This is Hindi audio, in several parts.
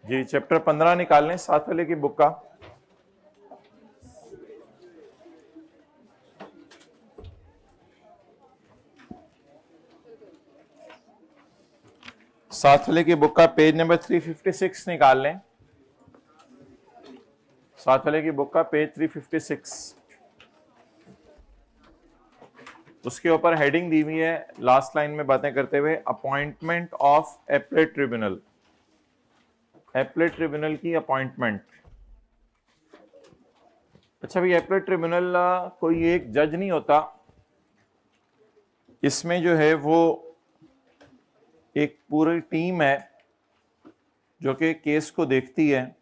जी चैप्टर 15 निकाल लें साथ वाले की बुक का। साथ वाले की बुक का पेज नंबर 356 निकाल लें। साथ वाले की बुक का पेज 356, उसके ऊपर हेडिंग दी हुई है लास्ट लाइन में बातें करते हुए, appointment of appellate tribunal. Appellate tribunal की अपॉइंटमेंट। अच्छा भाई, एपलेट ट्रिब्यूनल कोई एक जज नहीं होता, इसमें जो है वो एक पूरी टीम है जो कि केस को देखती है।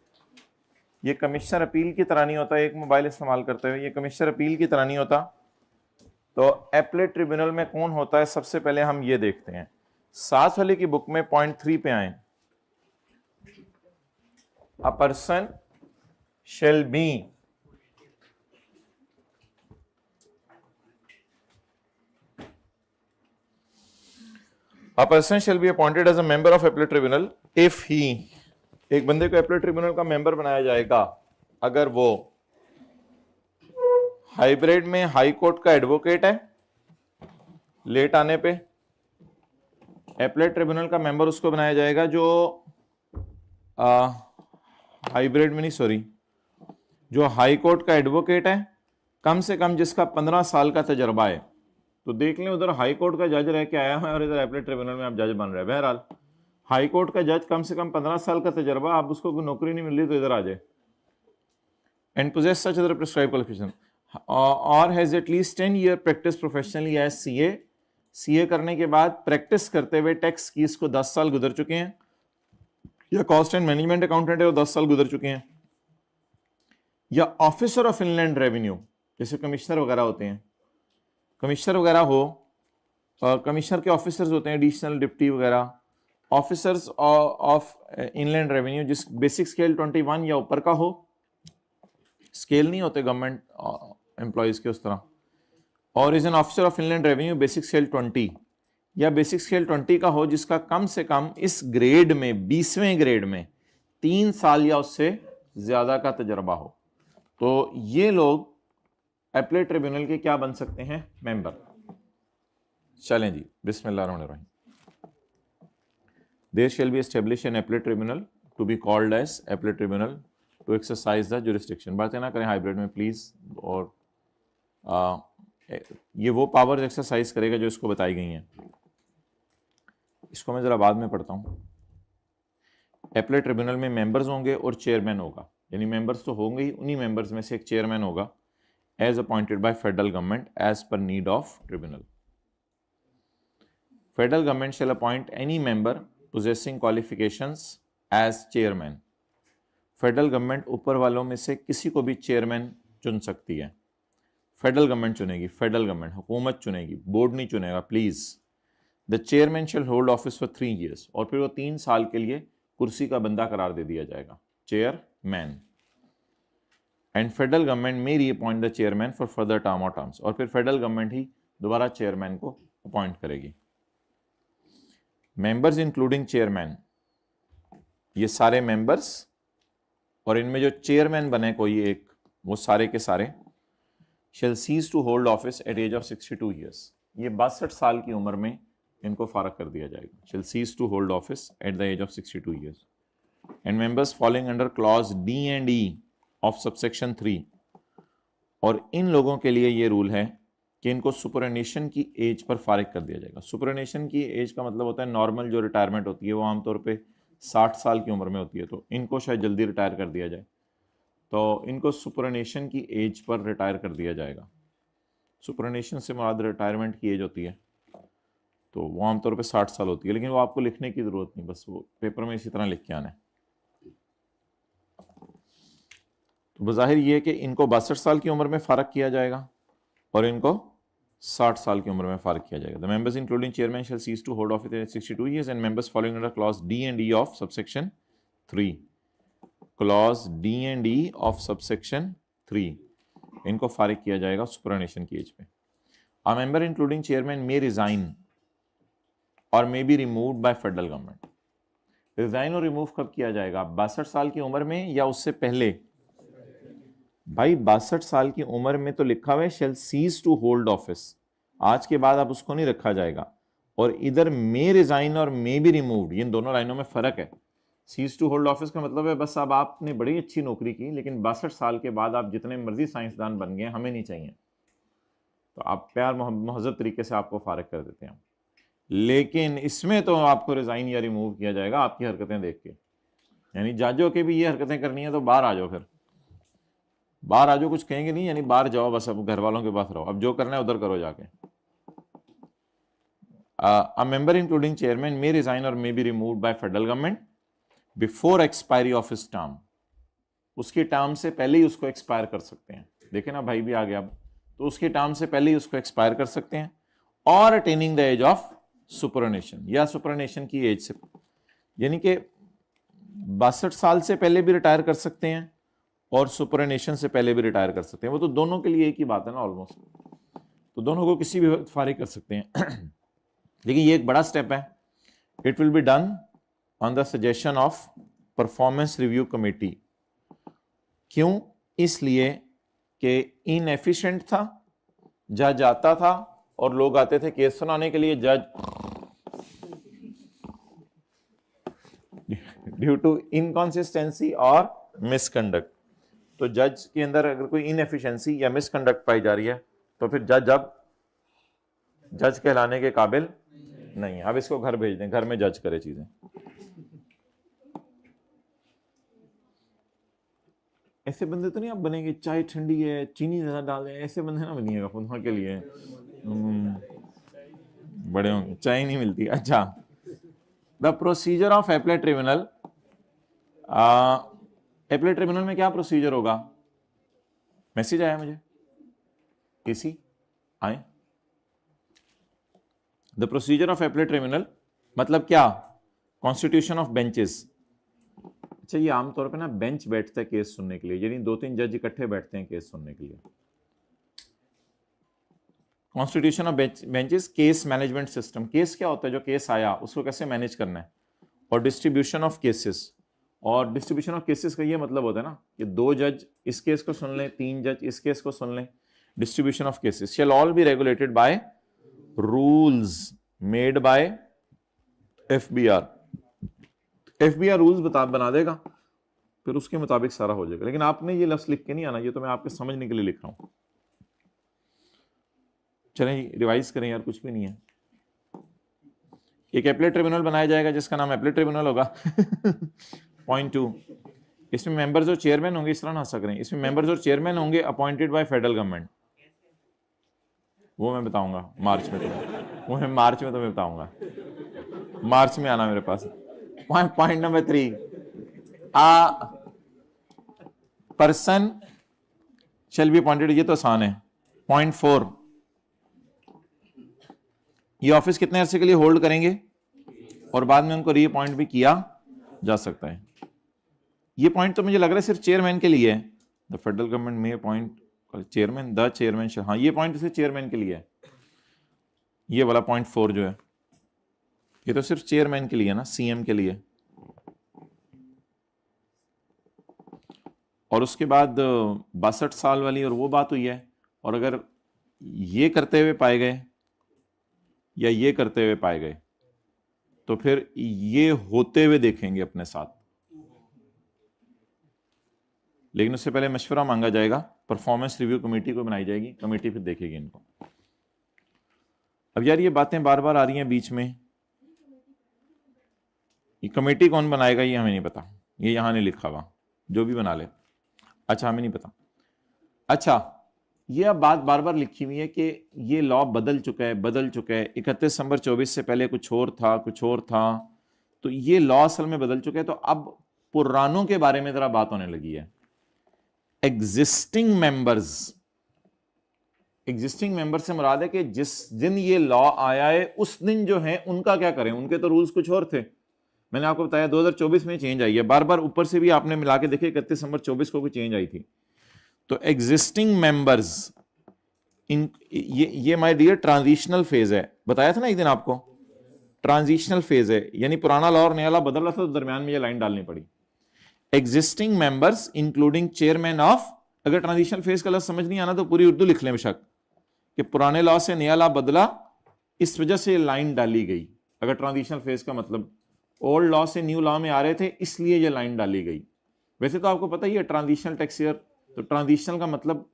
ये कमिश्नर अपील की तरह नहीं होता, एक मोबाइल इस्तेमाल करते हुए, ये कमिश्नर अपील की तरह नहीं होता। तो एपलेट ट्रिब्यूनल में कौन होता है, सबसे पहले हम ये देखते हैं। साथ वाले की बुक में पॉइंट 3 पे आए, a person shall be A person shall be appointed as a member of appellate tribunal if he, एक बंदे को appellate tribunal का मेंबर बनाया जाएगा अगर वो हाइब्रिड में हाई कोर्ट का एडवोकेट है, लेट आने पे appellate ट्रिब्यूनल का मेंबर उसको बनाया जाएगा जो हाइब्रिड में नहीं, सॉरी, जो हाई कोर्ट का एडवोकेट है, कम से कम जिसका 15 साल का तजर्बा है। तो देख लें, उधर हाई कोर्ट का जज रह के आया है और इधर एपलेट ट्रिब्यूनल में आप जज बन रहे हैं। बहरहाल हाई कोर्ट का जज कम से कम 15 साल का तजर्बा, आप उसको कोई नौकरी नहीं मिल रही तो इधर आ जाए। And possess such other prescribe qualification और has at least 10 year practice professionally as CA. CA करने के बाद प्रैक्टिस करते हुए टैक्स की इसको 10 साल गुजर चुके हैं, या कॉस्ट एंड मैनेजमेंट अकाउंटेंट है वो 10 साल गुजर चुके हैं, या ऑफिसर ऑफ इनलैंड रेवेन्यू, जैसे कमिश्नर वगैरह होते हैं, कमिश्नर वगैरह हो, कमिश्नर के ऑफिसर्स होते हैं, एडिशनल डिप्टी वगैरह, ऑफिसर्स ऑफ इनलैंड रेवेन्यू जिस बेसिक स्केल 21 या ऊपर का हो, स्केल नहीं होते गवर्नमेंट एम्प्लॉयज के उस तरह, और is an officer of inland revenue basic scale 20 या बेसिक स्केल 20 का हो, जिसका कम से कम इस ग्रेड में 20वें ग्रेड में 3 साल या उससे ज्यादा का तजर्बा हो। तो ये लोग एपलेट ट्रिब्यूनल के क्या बन सकते हैं, मेंबर। चलें जी, बिस्मिल्लाहिर्रहमानिर्रहीम। There shall be establish an appellate tribunal to be called as appellate tribunal to exercise the jurisdiction. बातें ना करें हाइब्रिड में प्लीज, और ये वो पावर्स एक्सरसाइज करेगा जो इसको बताई गई हैं। इसको मैं जरा बाद में पढ़ता हूं। एपलेट ट्रिब्यूनल में मेंबर्स होंगे और चेयरमैन होगा, यानी मेंबर्स तो होंगे ही, उन्हीं मेंबर्स में से एक चेयरमैन होगा, as appointed by federal government as per need of tribunal. Federal government shall appoint any member possessing qualifications as chairman. Federal government ऊपर वालों में से किसी को भी चेयरमैन चुन सकती है। फेडरल गवर्नमेंट चुनेगी, फेडरल गवर्नमेंट हुकूमत चुनेगी, बोर्ड नहीं चुनेगा please. The chairman shell hold office for 3 years, और फिर वो 3 साल के लिए कुर्सी का बंदा करार दे दिया जाएगा, चेयरमैन। एंड फेडरल गवर्नमेंट में reappoint the chairman for further term और टर्म्स, और फिर फेडरल गवर्नमेंट ही दोबारा चेयरमैन को अपॉइंट करेगी। मेंबर्स इंक्लूडिंग चेयरमैन, ये सारे मेंबर्स और इनमें जो चेयरमैन बने कोई एक, वो सारे के सारे shall cease to hold office at age of 62 years, ये 62 साल की उम्र में इनको फारग कर दिया जाएगा। Shall cease to hold office at the age of 62 years। And members following under clause D and E of subsection 3, और इन लोगों के लिए ये रूल है कि इनको सुपरनेशन की एज पर फारिग कर दिया जाएगा। सुपरनेशन की एज का मतलब होता है नॉर्मल जो रिटायरमेंट होती है वो आमतौर पे 60 साल की उम्र में होती है, तो इनको शायद जल्दी रिटायर कर दिया जाए, तो इनको सुपरनेशन की एज पर रिटायर कर दिया जाएगा। सुपरनेशन से मुराद रिटायरमेंट की एज होती है, तो वो आमतौर पर 60 साल होती है, लेकिन वो आपको लिखने की जरूरत नहीं, बस वो पेपर में इसी तरह लिख के आना है। तो बज़ाहिर ये कि इनको 62 साल की उम्र में फारग किया जाएगा और इनको 60 साल की उम्र में फारग किया जाएगा। The members including chairman shall cease to hold office at 62 years and members following under clause D and E of subsection 3, clause D and E of subsection 3, इनको फारिग किया जाएगा सुपरनेशन की एज पे। A member including chairman may resign और may be removed by federal government. Resign और रिमूव कब किया जाएगा? 62 साल की उम्र में या उससे पहले? भाई 62 साल की उम्र में तो लिखा हुआ है shall cease to hold office, आज के बाद अब उसको नहीं रखा जाएगा। और इधर मे रिजाइन और मे बी रिमूव्ड, इन दोनों लाइनों में फर्क है। सीज टू होल्ड ऑफिस का मतलब है बस अब आपने बड़ी अच्छी नौकरी की, लेकिन 62 साल के बाद आप जितने मर्जी साइंसदान बन गए, हमें नहीं चाहिए, तो आप प्यार महजब तरीके से आपको फारिग कर देते हैं। लेकिन इसमें तो आपको रिजाइन या रिमूव किया जाएगा आपकी हरकतें देख के। यानी जजों के भी ये हरकतें करनी है तो बाहर आ जाओ, फिर बाहर आ जाओ, कुछ कहेंगे नहीं, यानी बाहर जाओ, बस अब घर वालों के पास रहो, अब जो करना है उधर करो जाके। A member including chairman may resign और may be removed by federal government before expiry of his term, उसकी टर्म से पहले ही उसको एक्सपायर कर सकते हैं। देखे ना भाई भी आ गया, अब तो उसकी टर्म से पहले ही उसको एक्सपायर कर सकते हैं। और attaining the age of superannuation, या सुपरनेशन की एज से, यानी कि 62 साल से पहले भी रिटायर कर सकते हैं और सुपरनेशन से पहले भी रिटायर कर सकते हैं। वो तो दोनों के लिए एक ही बात है ना ऑलमोस्ट, तो दोनों को किसी भी वक्त फारिग कर सकते हैं। लेकिन ये एक बड़ा स्टेप है। It will be done on the suggestion of performance review committee. क्यों? इसलिए कि इनएफिशिएंट था, जज आता था और लोग आते थे केस सुनाने के लिए, जज ड्यू टू इनकॉन्सिस्टेंसी और मिसकंडक्ट। तो जज के अंदर अगर कोई इनएफिशिएंसी या मिसकंडक्ट पाई जा रही है तो फिर जज अब जज कहलाने के काबिल नहीं है। अब इसको घर भेज दें, घर में जज करे चीजें। ऐसे बंदे तो नहीं आप बनेंगे, चाय ठंडी है चीनी ज्यादा डाल दें, ऐसे बंदे ना बनिएगा खुद के लिए। बड़े होंगे, चाय नहीं मिलती। अच्छा, the procedure of appellate tribunal. Appellate tribunal में क्या प्रोसीजर होगा? मैसेज आया मुझे, किसी आए। The procedure of appellate tribunal मतलब क्या? Constitution of benches. अच्छा, ये आमतौर पे ना बेंच बैठता है केस सुनने के लिए, यानी 2-3 जज इकट्ठे बैठते हैं केस सुनने के लिए। Constitution of benches, case management system. Case क्या होता है? जो केस आया उसको कैसे मैनेज करना है। और डिस्ट्रीब्यूशन ऑफ केसेस, और डिस्ट्रीब्यूशन ऑफ केसेस का ये मतलब होता है ना कि 2 जज इस केस को सुन लें, 3 जज इस केस को सुन लें। Distribution of cases shall all be regulated by rules made by FBR. FBR rules बना देगा, फिर उसके मुताबिक सारा हो जाएगा। लेकिन आपने ये लफ्ज लिख के नहीं आना, ये तो मैं आपके समझने के लिए लिख रहा हूं। चलें रिवाइज करें यार, कुछ भी नहीं है। एक एपलेट ट्रिब्यूनल बनाया जाएगा जिसका नाम एपलेट ट्रिब्यूनल होगा। पॉइंट 2, इसमें मेंबर्स और चेयरमैन होंगे, इस तरह ना हंसा करें, इसमें मेंबर्स और चेयरमैन होंगे अपॉइंटेड बाय फेडरल गवर्नमेंट। वो मैं बताऊंगा मार्च में, वो मैं मार्च में तुम्हें बताऊंगा, मार्च में आना मेरे पास। Point number 3, a person shall be appointed, ये तो आसान है। पॉइंट 4, ये ऑफिस कितने अरसे के लिए होल्ड करेंगे और बाद में उनको रीअपॉइंट भी किया जा सकता है। ये पॉइंट तो मुझे लग रहा है सिर्फ चेयरमैन के लिए है। द फेडरल गवर्नमेंट में अपॉइंट चेयरमैन, द चेयरमैन, हाँ ये पॉइंट सिर्फ चेयरमैन के लिए है। ये वाला पॉइंट 4 जो है ये तो सिर्फ चेयरमैन के लिए है ना, सीएम के लिए। और उसके बाद 62 साल वाली और वो बात हुई है। और अगर ये करते हुए पाए गए या ये करते हुए पाए गए तो फिर ये होते हुए देखेंगे अपने साथ, लेकिन उससे पहले मशवरा मांगा जाएगा। परफॉर्मेंस रिव्यू कमेटी को बनाई जाएगी, कमेटी फिर देखेगी इनको। अब यार ये बातें बार बार आ रही हैं बीच में, ये कमेटी कौन बनाएगा ये हमें नहीं पता, ये यहां नहीं लिखा हुआ, जो भी बना ले। अच्छा, हमें नहीं पता। अच्छा, ये अब बात बार बार लिखी हुई है कि ये लॉ बदल चुका है, बदल चुका है। 31 दिसंबर 24 से पहले कुछ और था, कुछ और था, तो ये लॉ असल में बदल चुका है। तो अब पुरानों के बारे में जरा बात होने लगी है। एग्जिस्टिंग मेंबर्स, एग्जिस्टिंग मेंबर से मुराद है कि जिस दिन ये लॉ आया है उस दिन जो है उनका क्या करें। उनके तो रूल्स कुछ और थे, मैंने आपको बताया 2024 में चेंज आई है। बार बार ऊपर से भी आपने मिला के देखे 31 दिसंबर 24 को कोई चेंज आई थी। तो एग्जिस्टिंग मेंबर्स इन ये माय डियर ट्रांजिशनल फेज है, बताया था ना एक दिन आपको। ट्रांजिशनल फेज है, यानी पुराना लॉ और नया लॉ बदल रहा था तो दरमियान में ये लाइन डालनी पड़ी। Existing members including chairman of, अगर ट्रांजिशनल फेज का लफ्ज समझ नहीं आना तो पूरी उर्दू लिख लें बेशक, कि पुराने लॉ से नया लॉ बदला, इस वजह से लाइन डाली गई। अगर ट्रांजिशनल फेज का मतलब ओल्ड लॉ से न्यू लॉ में आ रहे थे इसलिए ये लाइन डाली गई। वैसे तो आपको पता ही है ट्रांजिशनल टैक्स ईयर, तो ट्रांजिशनल का मतलब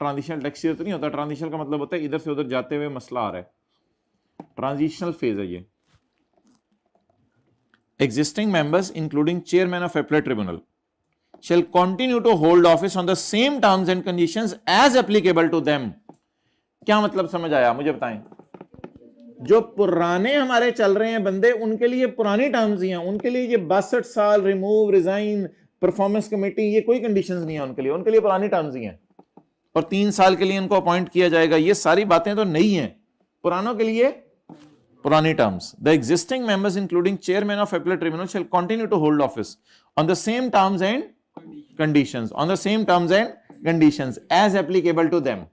ट्रांजिशनल टैक्स ईयर तो नहीं होता, ट्रांजिशनल का मतलब होता है इधर से उधर जाते हुए मसला आ रहा है, ट्रांजिशनल फेज है ये। Existing members including chairman of appellate tribunal shall continue to hold office on the same terms and conditions as applicable to them। क्या मतलब समझ आया मुझे बताएं। जो पुराने हमारे चल रहे हैं बंदे उनके लिए पुरानी टर्म्स ही हैं, उनके लिए ये 62 साल रिमूव रिजाइन परफॉर्मेंस कमेटी ये कोई कंडीशंस नहीं है उनके लिए पुरानी टर्म्स ही हैं, और 3 साल के लिए इनको अपॉइंट किया जाएगा। ये सारी बातें तो नहीं है, पुरानों के लिए पुरानी terms. The existing members including chairman of appellate tribunal shall continue to hold office on the same terms and conditions as applicable to them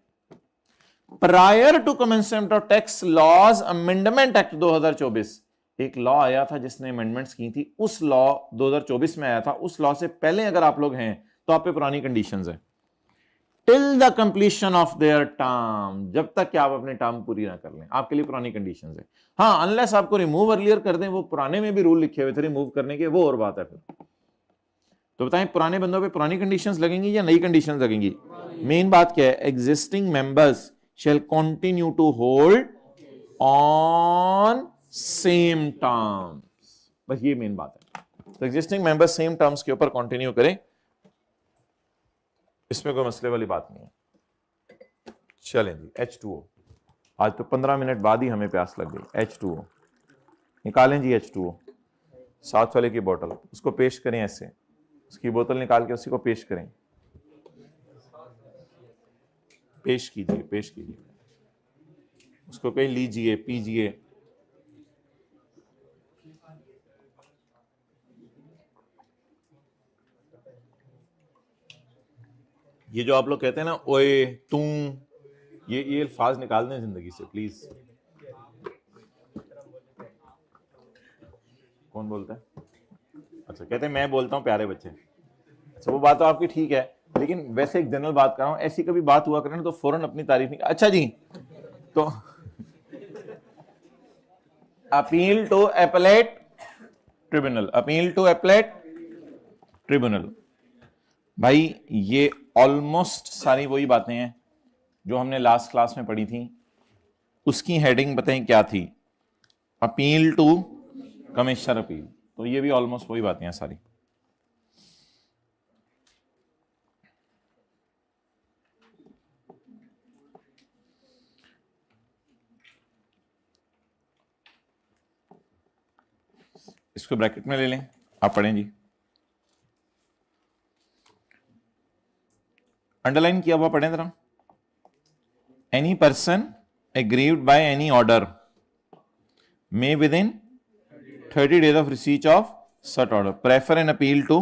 prior to commencement of tax laws amendment act 2024। एक लॉ आया था जिसने अमेंडमेंट्स की थी, उस लॉ 2024 में आया था, उस लॉ से पहले अगर आप लोग हैं तो आप पे पुरानी कंडीशंस है। Till the completion of their term, जब तक कि आप अपने टर्म पूरी ना कर लें आपके लिए पुरानी कंडीशंस है। हाँ, अनलेस आपको रिमूव अर्लियर कर दें, वो पुराने में भी रूल लिखे हुए थे रिमूव करने के, वो और बात है फिर। तो बताएं पुराने बंदों पे पुरानी कंडीशंस लगेंगी या नई कंडीशंस लगेंगी? मेन बात क्या है, existing members shall continue to hold on same terms, बस ये मेन बात है। तो एग्जिस्टिंग मेंबर्स सेम टर्म्स के ऊपर कंटिन्यू करें, इसमें कोई मसले वाली बात नहीं है। चलें जी, H2O, आज तो 15 मिनट बाद ही हमें प्यास लग गई। H2O निकालें जी, H2O साथ वाले की बोतल, उसको पेश करें ऐसे, उसकी बोतल निकाल के उसी को पेश करें, पेश कीजिए उसको कहीं लीजिए पीजिए। ये जो आप लोग कहते हैं ना ओए तुम, ये अल्फाज निकाल दें जिंदगी से प्लीज। कौन बोलता है? अच्छा, कहते हैं मैं बोलता हूं प्यारे बच्चे। अच्छा, वो बात तो आपकी ठीक है, लेकिन वैसे एक जनरल बात कर रहा हूं, ऐसी कभी बात हुआ करें तो फौरन अपनी तारीफ नहीं। अच्छा जी, तो अपील टू एपलेट ट्रिब्यूनल, भाई ये ऑलमोस्ट सारी वही बातें हैं जो हमने लास्ट क्लास में पढ़ी थी। उसकी हेडिंग बताएं क्या थी? Appeal to commissioner appeal. तो ये भी ऑलमोस्ट वही बातें हैं सारी। इसको ब्रैकेट में ले लें, आप पढ़ें जी। अंडरलाइन किया हुआ पढ़ें जरा। Any person aggrieved by any order may with in 30 days of receipt of such order prefer an appeal to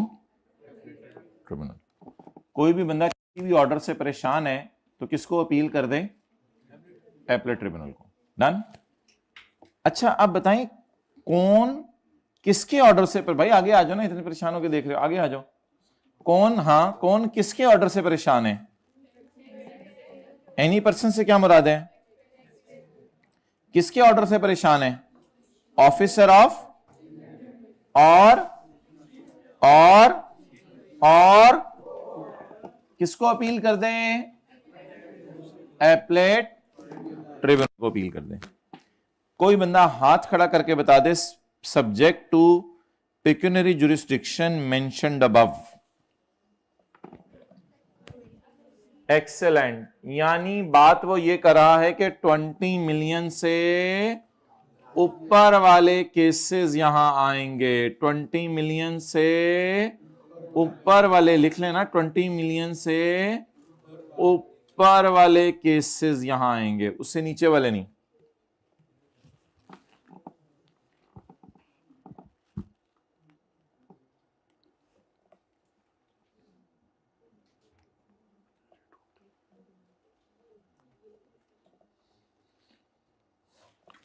tribunal. कोई भी बंदा किसी भी ऑर्डर से परेशान है तो किसको अपील कर दे? एपीलेट ट्रिब्यूनल को। डन। अच्छा, अब बताएं कौन किसके ऑर्डर से भाई आगे आ जाओ ना, इतने परेशान होकर देख रहे हो, आगे आ जाओ। कौन किसके ऑर्डर से परेशान है? एनी पर्सन से क्या मुराद है? किसके ऑर्डर से परेशान है? ऑफिसर ऑफ और किसको अपील कर दें? एपीलेट ट्रिब्यूनल को अपील कर दें। कोई बंदा हाथ खड़ा करके बता दे subject to pecuniary jurisdiction mentioned above. Excellent, यानी बात वो ये कर रहा है कि 20 मिलियन से ऊपर वाले केसेस यहां आएंगे। 20 मिलियन से ऊपर वाले लिख लेना, 20 मिलियन से ऊपर वाले केसेस यहां आएंगे, उससे नीचे वाले नहीं।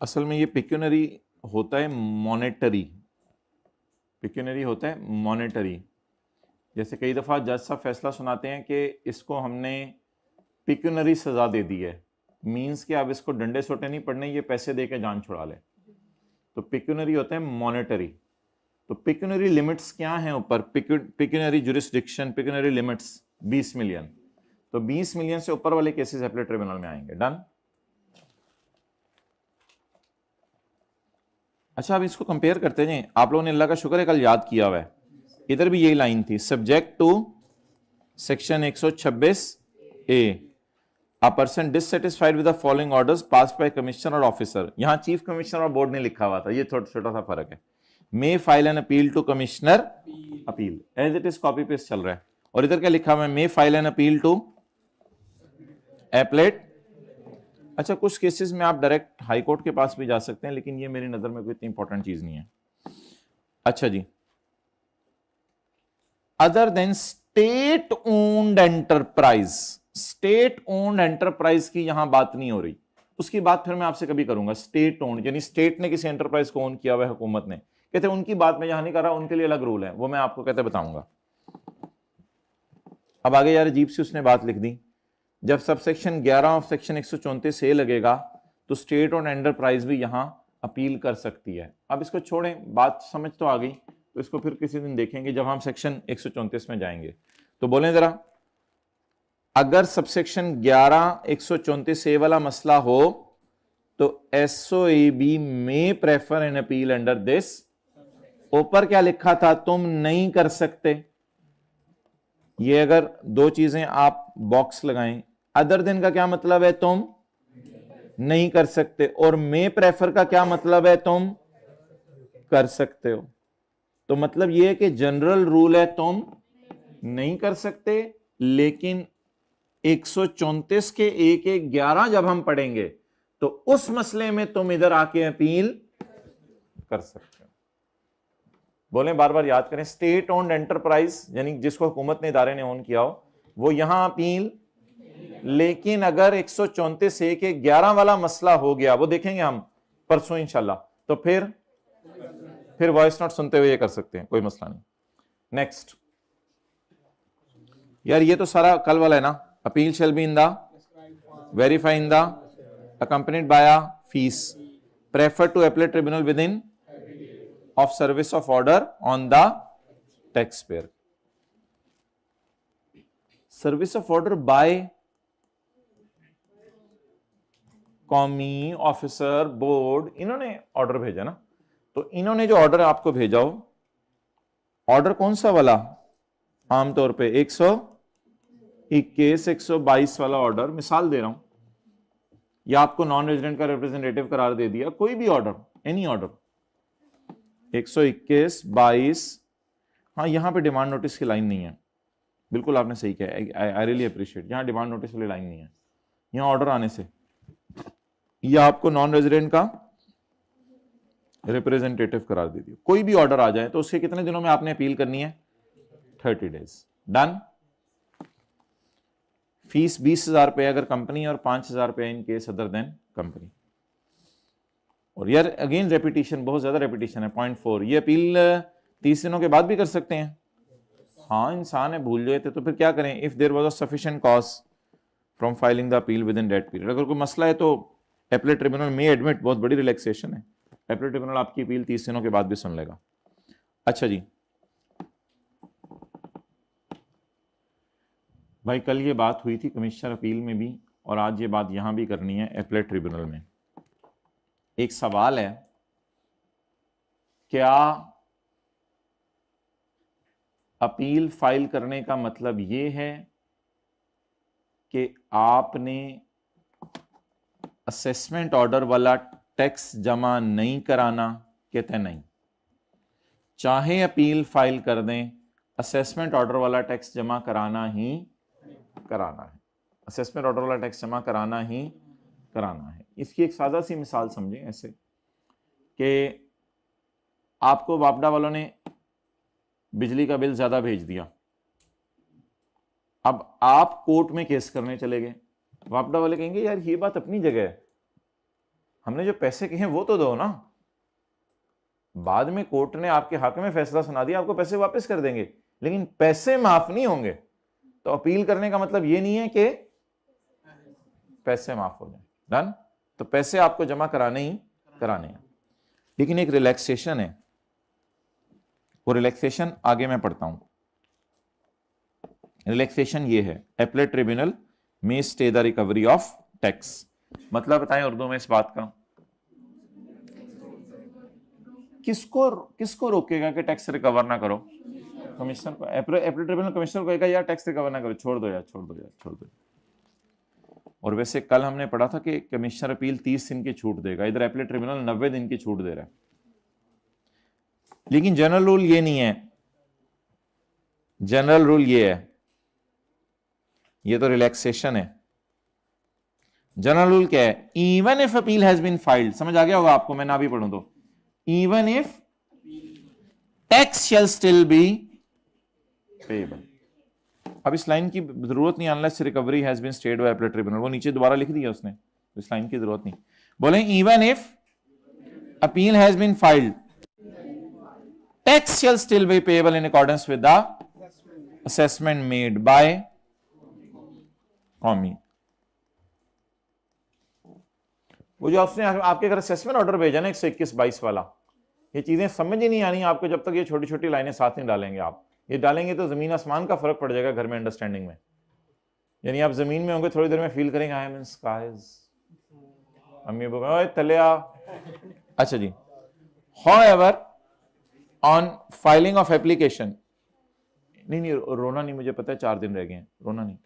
असल में ये पेक्यूनरी होता है मॉनेटरी, पिक्यूनरी होता है मॉनेटरी। जैसे कई दफ़ा जज साहब फैसला सुनाते हैं कि इसको हमने पिक्यूनरी सज़ा दे दी है, मीन्स कि अब इसको डंडे सोटे नहीं पड़ने, ये पैसे दे के जान छुड़ा ले, तो पिक्यूनरी होता है मॉनेटरी। तो पिक्यूनरी लिमिट्स क्या हैं ऊपर, pecuniary jurisdiction, pecuniary limits 20 million, तो 20 मिलियन से ऊपर वाले केसेस एपीलेट ट्रिब्यूनल में आएंगे। डन। अच्छा, अब इसको कंपेयर करते हैं। आप लोगों ने अल्लाह का शुक्र है कल याद किया हुआ है, इधर भी यही लाइन थी, subject to section 126 A, a person dissatisfied with the following orders passed by commissioner और ऑफिसर। यहां चीफ कमिश्नर और बोर्ड ने लिखा हुआ था, ये छोटा सा फर्क है। May file an appeal to commissioner, appeal as it is copy paste चल रहा है, और इधर क्या लिखा हुआ है, may file an appeal to appellate. अच्छा, कुछ केसेस में आप डायरेक्ट हाई कोर्ट के पास भी जा सकते हैं, लेकिन ये मेरी नजर में कोई इतनी इंपॉर्टेंट चीज नहीं है। अच्छा जी, other than state owned enterprise, state owned enterprise की यहां बात नहीं हो रही, उसकी बात फिर मैं आपसे कभी करूंगा। स्टेट ओन्ड यानी स्टेट ने किसी एंटरप्राइज को ओन किया हुआ है, हुकूमत ने, कहते हैं उनकी बात मैं यहां नहीं कर रहा, उनके लिए अलग रूल है, वो मैं आपको कहते बताऊंगा। अब आगे यार अजीब सी उसने बात लिख दी, जब सबसेक्शन 11 ऑफ सेक्शन 134 ए लगेगा तो स्टेट ओन्ड एंटरप्राइज भी यहां अपील कर सकती है। अब इसको छोड़ें, बात समझ तो आ गई, तो इसको फिर किसी दिन देखेंगे जब हम सेक्शन 134 में जाएंगे। तो बोलें जरा, अगर सबसेक्शन 11 134 ए वाला मसला हो तो SOAB में prefer an appeal under this. ऊपर क्या लिखा था, तुम नहीं कर सकते। ये अगर दो चीजें आप बॉक्स लगाएं, अदर देन का क्या मतलब है, तुम नहीं कर सकते, और मे प्रेफर का क्या मतलब है, तुम कर सकते हो। तो मतलब यह है कि जनरल रूल है तुम नहीं कर सकते, लेकिन 134 के 1-11 जब हम पढ़ेंगे तो उस मसले में तुम इधर आके अपील कर सकते हो। बोले बार बार याद करें, स्टेट ओन्ड एंटरप्राइज यानी जिसको हुकूमत ने, इदारे ने ओन किया हो, वो यहां अपील, लेकिन अगर 134 से 11 वाला मसला हो गया, वो देखेंगे हम परसों इंशाल्लाह, तो फिर वॉइस नोट सुनते हुए ये कर सकते हैं, कोई मसला नहीं। नेक्स्ट यार, ये तो सारा कल वाला है ना, appeal shall be in the verify in the accompanied by a fees preferred to appellate tribunal within of service of order on the taxpayer. Service of order by कॉमी ऑफिसर बोर्ड, इन्होंने ऑर्डर भेजा ना, तो इन्होंने जो ऑर्डर आपको भेजा हो, ऑर्डर कौन सा वाला, आमतौर पे 121 122 वाला ऑर्डर, मिसाल दे रहा हूं, या आपको नॉन रेजिडेंट का रिप्रेजेंटेटिव करार दे दिया, कोई भी ऑर्डर, एनी ऑर्डर 121 22। हाँ, यहां पे डिमांड नोटिस की लाइन नहीं है, बिल्कुल आपने सही किया, आई रियली अप्रिशिएट, यहां डिमांड नोटिस वाली लाइन नहीं है। यहां ऑर्डर आने से या आपको नॉन रेजिडेंट का रिप्रेजेंटेटिव करार दे दिया, कोई भी ऑर्डर आ जाए तो उसके कितने दिनों में आपने अपील करनी है, 30 डेज। डन। फीस 20,000 रुपये अगर कंपनी, और 5,000 रुपये in case other than company. और यार अगेन रेपिटेशन, बहुत ज्यादा रेपिटेशन है। पॉइंट 4, ये अपील 30 दिनों के बाद भी कर सकते हैं। हाँ, इंसान है, भूल जाए तो फिर क्या करें, if there was a sufficient cause from filing the appeal within that period. अगर कोई मसला है तो एपीलेट ट्रिब्यूनल में एडमिट, बहुत बड़ी रिलैक्सेशन है, एपीलेट ट्रिब्यूनल आपकी अपील 30 दिनों के बाद भी सुन लेगा। अच्छा जी भाई, कल ये बात हुई थी कमिश्नर अपील में भी, और आज ये बात यहां भी करनी है एपीलेट ट्रिब्यूनल में। एक सवाल है, क्या अपील फाइल करने का मतलब ये है कि आपने असेसमेंट ऑर्डर वाला टैक्स जमा नहीं कराना? कहते हैं नहीं, चाहे अपील फाइल कर दें, असेसमेंट ऑर्डर वाला टैक्स जमा कराना ही कराना है, असेसमेंट ऑर्डर वाला टैक्स जमा कराना ही कराना है। इसकी एक सादा सी मिसाल समझें ऐसे कि आपको वापडा वालों ने बिजली का बिल ज्यादा भेज दिया, अब आप कोर्ट में केस करने चले गए, वापडा वाले कहेंगे यार ये बात अपनी जगह है, हमने जो पैसे कहे वो तो दो ना, बाद में कोर्ट ने आपके हक में फैसला सुना दिया, आपको पैसे वापस कर देंगे, लेकिन पैसे माफ नहीं होंगे। तो अपील करने का मतलब ये नहीं है कि पैसे माफ हो जाए, डन। तो पैसे आपको जमा कराने ही कराने हैं, लेकिन एक रिलैक्सेशन है, वो रिलैक्सेशन आगे मैं पढ़ता हूं। रिलैक्सेशन ये है, एपलेट ट्रिब्यूनल में stay the recovery of tax. मतलब बताएं उर्दू में इस बात का, किसको रोकेगा कि टैक्स रिकवर ना करो? कमिश्नर को। एपलेट ट्रिब्यूनल कमिश्नर को कहेगा यार टैक्स रिकवर ना करो, छोड़ दो यार, छोड़ दो यार, छोड़ दो। और वैसे कल हमने पढ़ा था कि कमिश्नर अपील 30 दिन की छूट देगा, इधर एपलेट ट्रिब्यूनल 90 दिन की छूट दे रहा है। लेकिन जनरल रूल ये नहीं है, जनरल रूल ये है, ये तो रिलैक्सेशन है। जनरल रूल क्या है? Even if appeal has been filed, समझ आ गया होगा आपको, मैं ना भी पढ़ूं तो, even if tax shall still be payable. अब इस लाइन की जरूरत नहीं, unless recovery has been stayed by appellate tribunal, वो नीचे दोबारा लिख दिया उसने, इस लाइन की जरूरत नहीं। बोले even if appeal has been filed tax shall still be payable in accordance with the assessment made by कॉमी। वो जो आपने आपके घर असेसमेंट ऑर्डर भेजा ना 121/22 वाला, ये चीजें समझ ही नहीं आनी आपको जब तक ये छोटी छोटी लाइनें साथ नहीं डालेंगे आप। ये डालेंगे तो जमीन आसमान का फर्क पड़ जाएगा घर में अंडरस्टैंडिंग में। यानी आप जमीन में होंगे, थोड़ी देर में फील करेंगे आई एम इन स्काईज, अम्मी ओए तलिया। अच्छा जी, however on filing of application, नहीं रोना नहीं, मुझे पता है 4 दिन रह गए हैं, रोना नहीं,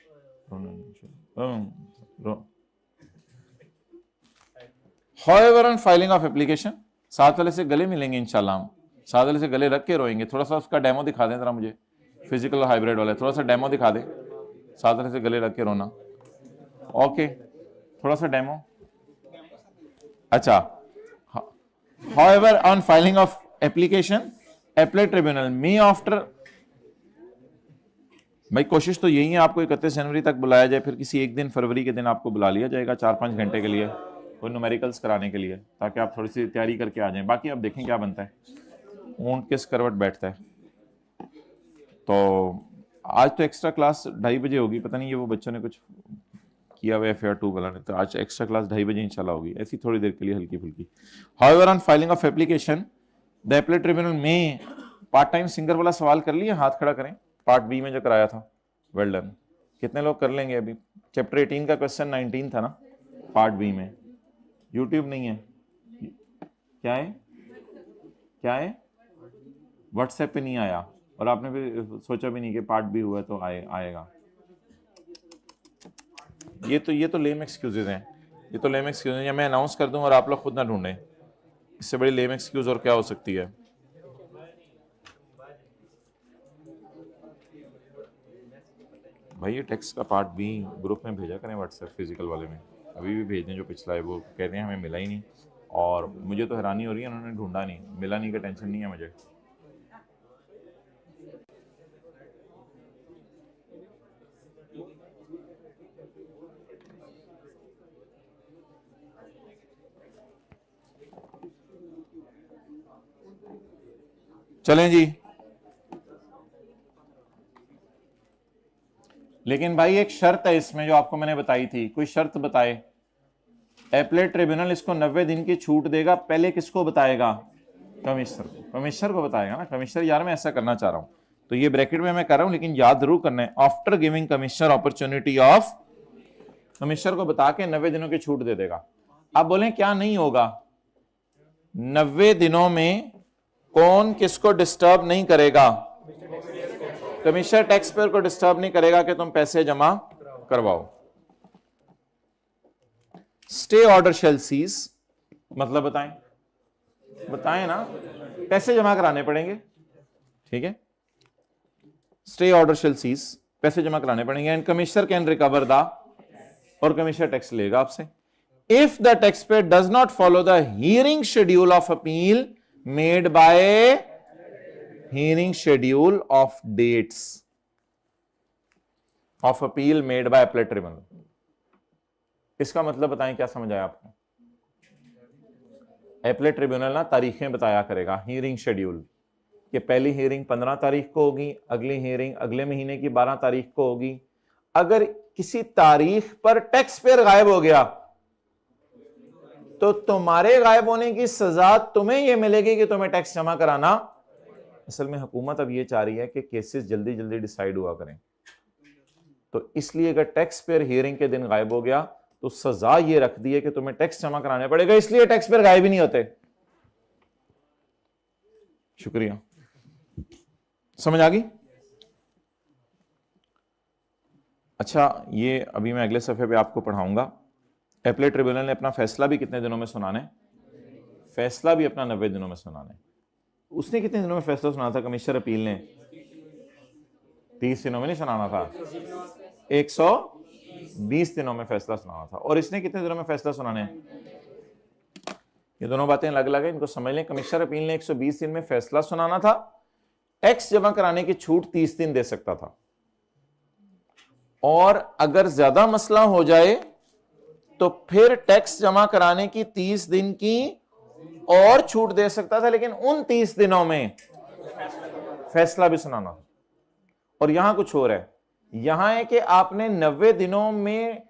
However, on filing of application, साथ वाले से गले मिलेंगे इंशाल्लाह, हम साथ वाले से गले रख के रोएंगे। थोड़ा सा उसका डेमो दिखा दें जरा मुझे, फिजिकल और हाइब्रिड वाला, थोड़ा सा डेमो दिखा दें, साथ वाले से गले रख के रोना। ओके, थोड़ा सा डेमो। अच्छा, however, on filing of application, appellate tribunal may after, भाई कोशिश तो यही है आपको 31 जनवरी तक बुलाया जाए, फिर किसी एक दिन फरवरी के दिन आपको बुला लिया जाएगा 4-5 घंटे के लिए, कोई न्यूमेरिकल्स कराने के लिए, ताकि आप थोड़ी सी तैयारी करके आ जाएं। बाकी आप देखें क्या बनता है, ऊंट किस करवट बैठता है। तो आज तो एक्स्ट्रा क्लास 2:30 बजे होगी, पता नहीं ये वो बच्चों ने कुछ किया हुआ FAR 2 वाला ने, तो आज एक्स्ट्रा क्लास 2:30 बजे इंशाल्लाह होगी, ऐसी थोड़ी देर के लिए हल्की फुल्की। However on filing of application the appellate tribunal में, पार्ट टाइम सिंगर वाला सवाल कर लिया, हाथ खड़ा करें, पार्ट बी में जो कराया था, वेल डन। कितने लोग कर लेंगे? अभी चैप्टर 18 का क्वेश्चन 19 था ना, पार्ट बी में। यूट्यूब नहीं है, क्या है, क्या है, व्हाट्सएप पे नहीं आया, और आपने भी सोचा भी नहीं कि पार्ट बी हुआ तो आएगा। ये तो लेम एक्सक्यूजेज हैं, ये तो लेम एक्सक्यूज हैं, या मैं अनाउंस कर दूं और आप लोग खुद ना ढूंढें, इससे बड़ी लेम एक्सक्यूज और क्या हो सकती है। भाई ये टेक्स्ट का पार्ट बी ग्रुप में भेजा करें, व्हाट्सएप फिजिकल वाले में, अभी भी भेज दें जो पिछला है, वो कह रहे हैं हमें मिला ही नहीं, और मुझे तो हैरानी हो रही है उन्होंने ढूंढा नहीं, मिला नहीं का टेंशन नहीं है मुझे। चलें जी, लेकिन भाई एक शर्त है इसमें जो आपको मैंने बताई थी, कोई शर्त बताए। एपलेट ट्रिब्यूनल इसको 90 दिन की छूट देगा, पहले किसको बताएगा? कमिश्नर को, कमिश्नर को बताएगा ना, कमिश्नर यार मैं ऐसा करना चाह रहा हूं, तो ये ब्रैकेट में मैं कर रहा हूं, लेकिन याद जरूर करना है, after giving commissioner opportunity of, commissioner को बता के 90 दिनों की छूट दे देगा। अब बोले क्या नहीं होगा, 90 दिनों में कौन किसको डिस्टर्ब नहीं करेगा? कमिश्नर टैक्स पेयर को डिस्टर्ब नहीं करेगा कि तुम पैसे जमा करवाओ। स्टे ऑर्डर शेल सीज, मतलब बताएं ना, पैसे जमा कराने पड़ेंगे, ठीक है। स्टे ऑर्डर शेल सीज, पैसे जमा कराने पड़ेंगे, and commissioner can recover the, और कमिश्नर टैक्स लेगा आपसे, if the tax payer does not follow the hearing schedule of appeal made by hearing schedule of dates of appeal made by appellate tribunal। इसका मतलब बताएं क्या समझ आया आपको? एपलेट ट्रिब्यूनल ना तारीखें बताया करेगा, हियरिंग शेड्यूल, कि पहली हियरिंग 15 तारीख को होगी, अगली हियरिंग अगले महीने की 12 तारीख को होगी। अगर किसी तारीख पर टैक्स पेयर गायब हो गया तो तुम्हारे गायब होने की सजा तुम्हें यह मिलेगी कि तुम्हें टैक्स जमा कराना। असल में हुकूमत अब यह चाह रही है कि केसेस जल्दी जल्दी डिसाइड हुआ करें, तो इसलिए अगर टैक्स पेयर हियरिंग के दिन गायब हो गया तो सजा यह रख दी है कि तुम्हें टैक्स जमा कराने पड़ेगा, इसलिए टैक्स पेयर गायब ही नहीं होते। शुक्रिया, समझ आ गई? अच्छा, ये अभी मैं अगले सफे पे आपको पढ़ाऊंगा। एपलेट ट्रिब्यूनल ने अपना फैसला भी कितने दिनों में सुनाना है? फैसला भी अपना 90 दिनों में सुनाना है। उसने कितने दिनों में फैसला सुना था कमिश्नर अपील ने? 30 दिनों में नहीं सुनाना था, 120 दिनों में फैसला सुनाना था। और इसने कितने दिनों में फैसला सुनाने हैं? ये दोनों बातें अलग अलग है, इनको समझ लें। कमिश्नर अपील ने 120 दिन में फैसला सुनाना था, टैक्स जमा कराने की छूट 30 दिन दे सकता था, और अगर ज्यादा मसला हो जाए तो फिर टैक्स जमा कराने की 30 दिन की और छूट दे सकता था, लेकिन उन 30 दिनों में फैसला भी सुनाना था। और यहां कुछ और है, यहां है कि आपने 90 दिनों में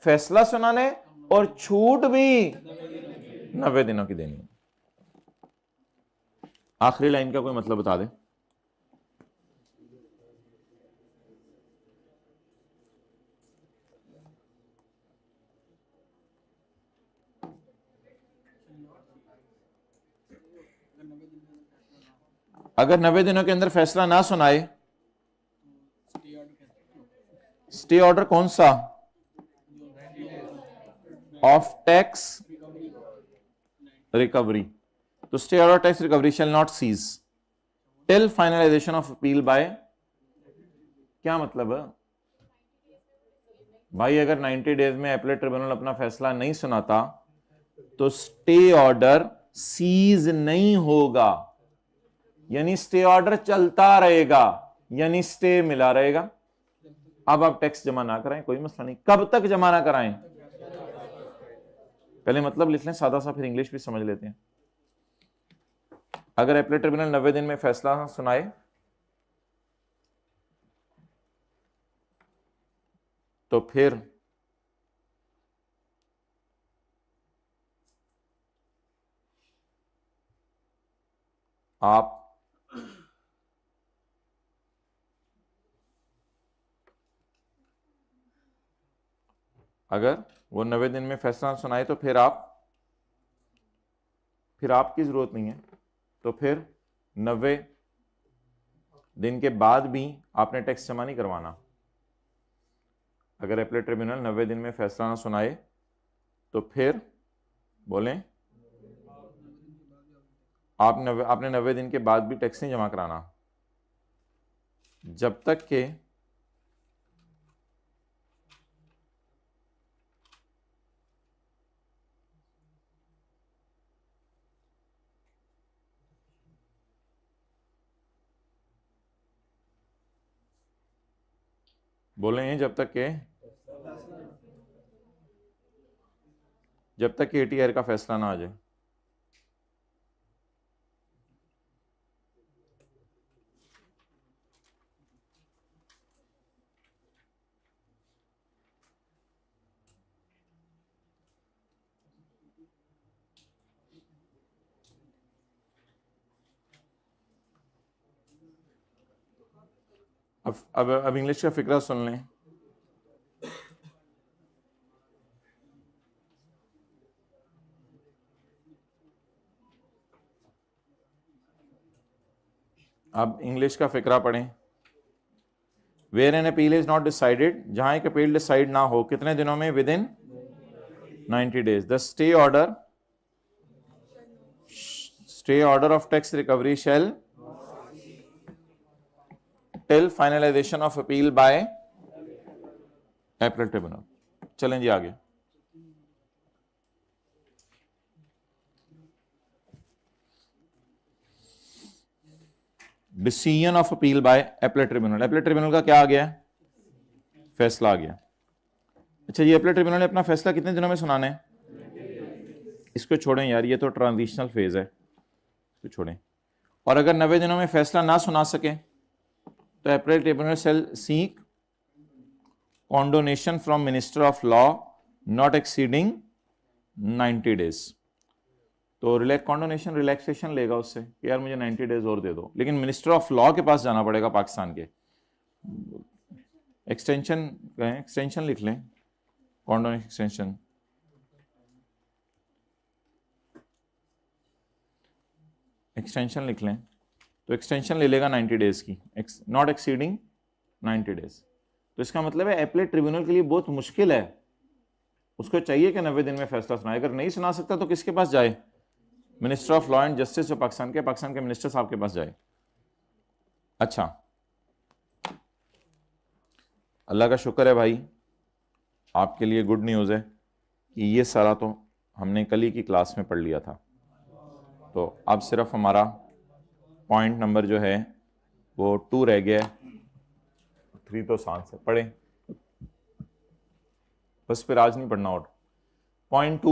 फैसला सुनाना है और छूट भी 90 दिनों की देनी है। आखिरी लाइन का कोई मतलब बता दे। अगर 90 दिनों के अंदर फैसला ना सुनाए, स्टे ऑर्डर कौन सा? Of tax recovery. तो stay order tax recovery shall not cease till finalisation of appeal by. क्या मतलब है भाई? अगर 90 डेज में एपलेट ट्रिब्यूनल अपना फैसला नहीं सुनाता तो स्टे ऑर्डर सीज नहीं होगा, यानी स्टे ऑर्डर चलता रहेगा, यानी स्टे मिला रहेगा। अब आप टैक्स जमा ना कराएं, कोई मसला नहीं। कब तक जमा ना कराएं? पहले मतलब लिख लें सादा सा, फिर इंग्लिश भी समझ लेते हैं। अगर एपलेट ट्रिब्यूनल 90 दिन में फैसला सुनाए तो फिर आप अगर वो 90 दिन में फैसला सुनाए तो फिर आपकी जरूरत नहीं है, तो फिर 90 दिन के बाद भी आपने टैक्स जमा नहीं करवाना। अगर एपलेट ट्रिब्यूनल 90 दिन में फैसला ना सुनाए तो फिर बोलें आपने 90 दिन के बाद भी टैक्स नहीं जमा कराना, जब तक के बोलें जब तक के एटीआर का फैसला ना आ जाए। अब इंग्लिश का फिक्रा सुन लें। अब इंग्लिश का फिक्रा पढ़ें। Where an appeal is not decided, जहां एक अपील डिसाइड ना हो, कितने दिनों में? Within 90 days. The stay order of tax recovery shall till finalisation of appeal by appellate tribunal. चलें जी आगे। Decision of appeal by appellate tribunal. Appellate tribunal का क्या आ गया? फैसला आ गया। अच्छा, ये एपलेट ट्रिब्यूनल ने अपना फैसला कितने दिनों में सुनाना है? इसको छोड़ें यार, ये तो ट्रांजिशनल फेज है, इसको छोड़ें। और अगर 90 दिनों में फैसला ना सुना सके तो appellate tribunal shall seek condonation from minister of law not exceeding 90 days. तो कॉन्डोनेशन रिलैक्सेशन लेगा उससे कि यार मुझे 90 डेज और दे दो, लेकिन मिनिस्टर ऑफ लॉ के पास जाना पड़ेगा पाकिस्तान के। एक्सटेंशन लिख लें, कॉन्डोनेशन एक्सटेंशन, एक्सटेंशन लिख लें, तो एक्सटेंशन ले लेगा 90 डेज की, नॉट एक्सीडिंग 90 डेज। तो इसका मतलब है एपेलेट ट्रिब्यूनल के लिए बहुत मुश्किल है, उसको चाहिए कि 90 दिन में फैसला सुनाए। अगर नहीं सुना सकता तो किसके पास जाए? Minister of law and justice जो पाकिस्तान के मिनिस्टर साहब के पास जाए। अच्छा, अल्लाह का शुक्र है भाई, आपके लिए गुड न्यूज़ है कि ये सारा तो हमने कल ही की क्लास में पढ़ लिया था। तो अब सिर्फ हमारा पॉइंट नंबर जो है वो 2 रह गया है, 3 तो आसान से पढ़ें बस, फिर आज नहीं पढ़ना। और पॉइंट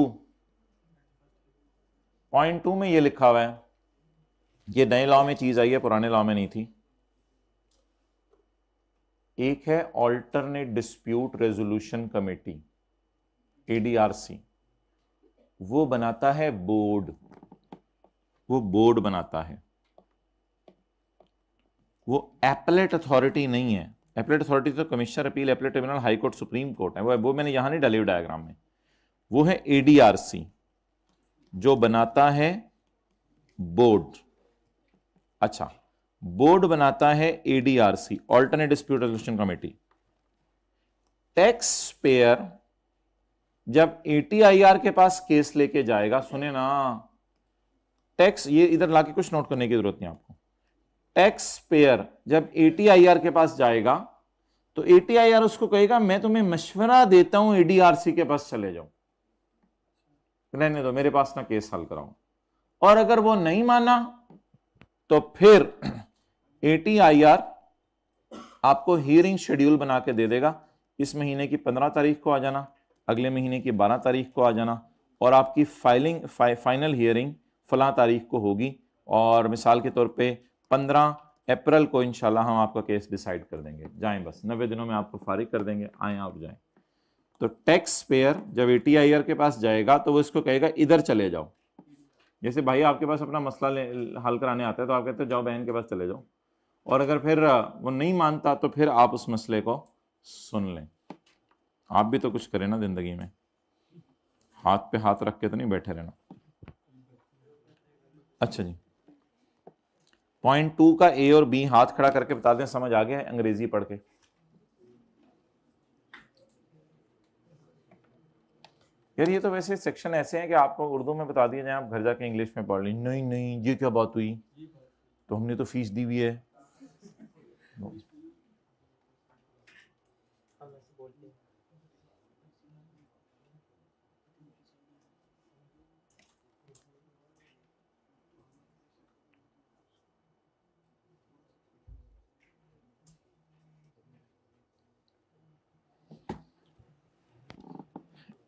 टू में ये लिखा हुआ है, ये नए लॉ में चीज आई है, पुराने लॉ में नहीं थी। एक है alternate dispute resolution committee, ADRC, वो बनाता है बोर्ड, वो बोर्ड बनाता है, वो एपेलेट अथॉरिटी नहीं है। एपेलेट अथॉरिटी तो commissioner appeal, appellate tribunal, high court, supreme court है, वो मैंने यहां नहीं डाली हुई डायग्राम में। वो है ADRC जो बनाता है बोर्ड। अच्छा, बोर्ड बनाता है ADRC, alternate dispute resolution committee. Tax payer जब ATIR के पास केस लेके जाएगा, सुने ना, टैक्स, ये इधर लाके कुछ नोट करने की जरूरत नहीं आपको। टैक्स पेयर जब ATIR के पास जाएगा तो ATIR उसको कहेगा मैं तुम्हें मशवरा देता हूं ADRC के पास चले जाओ, रहने दो, मेरे पास ना केस हल कराओ। और अगर वो नहीं माना तो फिर ATIR आपको हियरिंग शेड्यूल बना के दे देगा, इस महीने की 15 तारीख को आ जाना, अगले महीने की 12 तारीख को आ जाना, और आपकी फाइनल हियरिंग फलां तारीख को होगी, और मिसाल के तौर पे 15 अप्रैल को इंशाल्लाह हम आपका केस डिसाइड कर देंगे, जाएं बस 90 दिनों में आपको फारिग कर देंगे, आए आप जाएं। तो टैक्स पेयर जब ATIR के पास जाएगा तो वो इसको कहेगा इधर चले जाओ। जैसे भाई आपके पास अपना मसला हल कराने आता है तो आप कहते हो जाओ बहन के पास चले जाओ, और अगर फिर वो नहीं मानता तो फिर आप उस मसले को सुन लें। आप भी तो कुछ करें ना जिंदगी में, हाथ पे हाथ रख के तो नहीं बैठे रहना। अच्छा जी, पॉइंट 2 का A और B हाथ खड़ा करके बता दें, समझ आ गया है अंग्रेजी पढ़ के? यार ये तो वैसे सेक्शन ऐसे हैं कि आपको उर्दू में बता दिया जाए, आप घर जाके इंग्लिश में पढ़ ली। नहीं नहीं, ये क्या बात हुई, तो हमने तो फीस दी हुई है।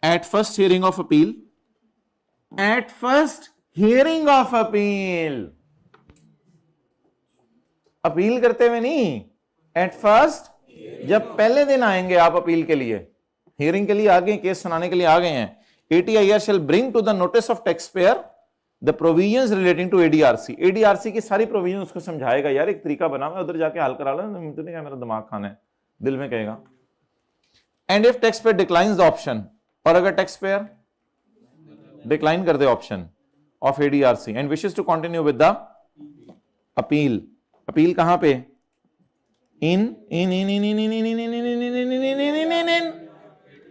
At first hearing of appeal, at first hearing of appeal, appeal करते हुए नहीं, एट फर्स्ट, जब पहले दिन आएंगे आप अपील के लिए, हियरिंग के लिए आ गए, केस सुनाने के लिए आ गए हैं, ATIR shall bring to the notice of taxpayer the provisions relating to ADRC। ADRC की सारी प्रोविजन उसको समझाएगा, यार एक तरीका बना हुआ, उधर जाके हल करा लो, तो नहीं, मेरा दिमाग खाना है, दिल में कहेगा। And if tax payer declines the option, और अगर टैक्स पेयर डिक्लाइन कर दे option of ADRC and wishes to continue with the appeal, appeal कहां पे? इन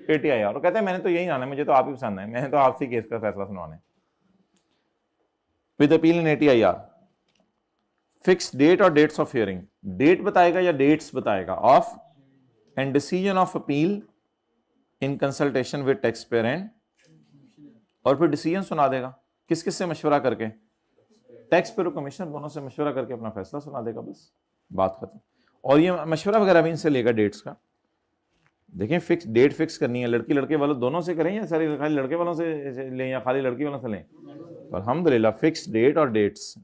ATIR, और कहते हैं मैंने तो यही आना है, मुझे तो आप ही पसंद है, मैंने तो आपसे केस का फैसला सुनाना है। With appeal in ATIR, fix date और डेट्स ऑफ हियरिंग, डेट बताएगा या डेट्स बताएगा of, and decision of appeal in consultation with tax payer and, और फिर डिसीजन सुना देगा, किस किस से मशवरा करके? टैक्स पेयर और कमिश्नर दोनों से मशवरा करके अपना फैसला सुना देगा, बस बात खत्म। और ये मशवरा वगैरह भी इनसे लेगा डेट्स का। देखें फिक्स डेट फिक्स करनी है, लड़की लड़के वालों दोनों से करें या सारी खाली लड़के वालों से लें या खाली लड़की वालों से लें? तो अल्हम्दुलिल्लाह फिक्स डेट और डेट्स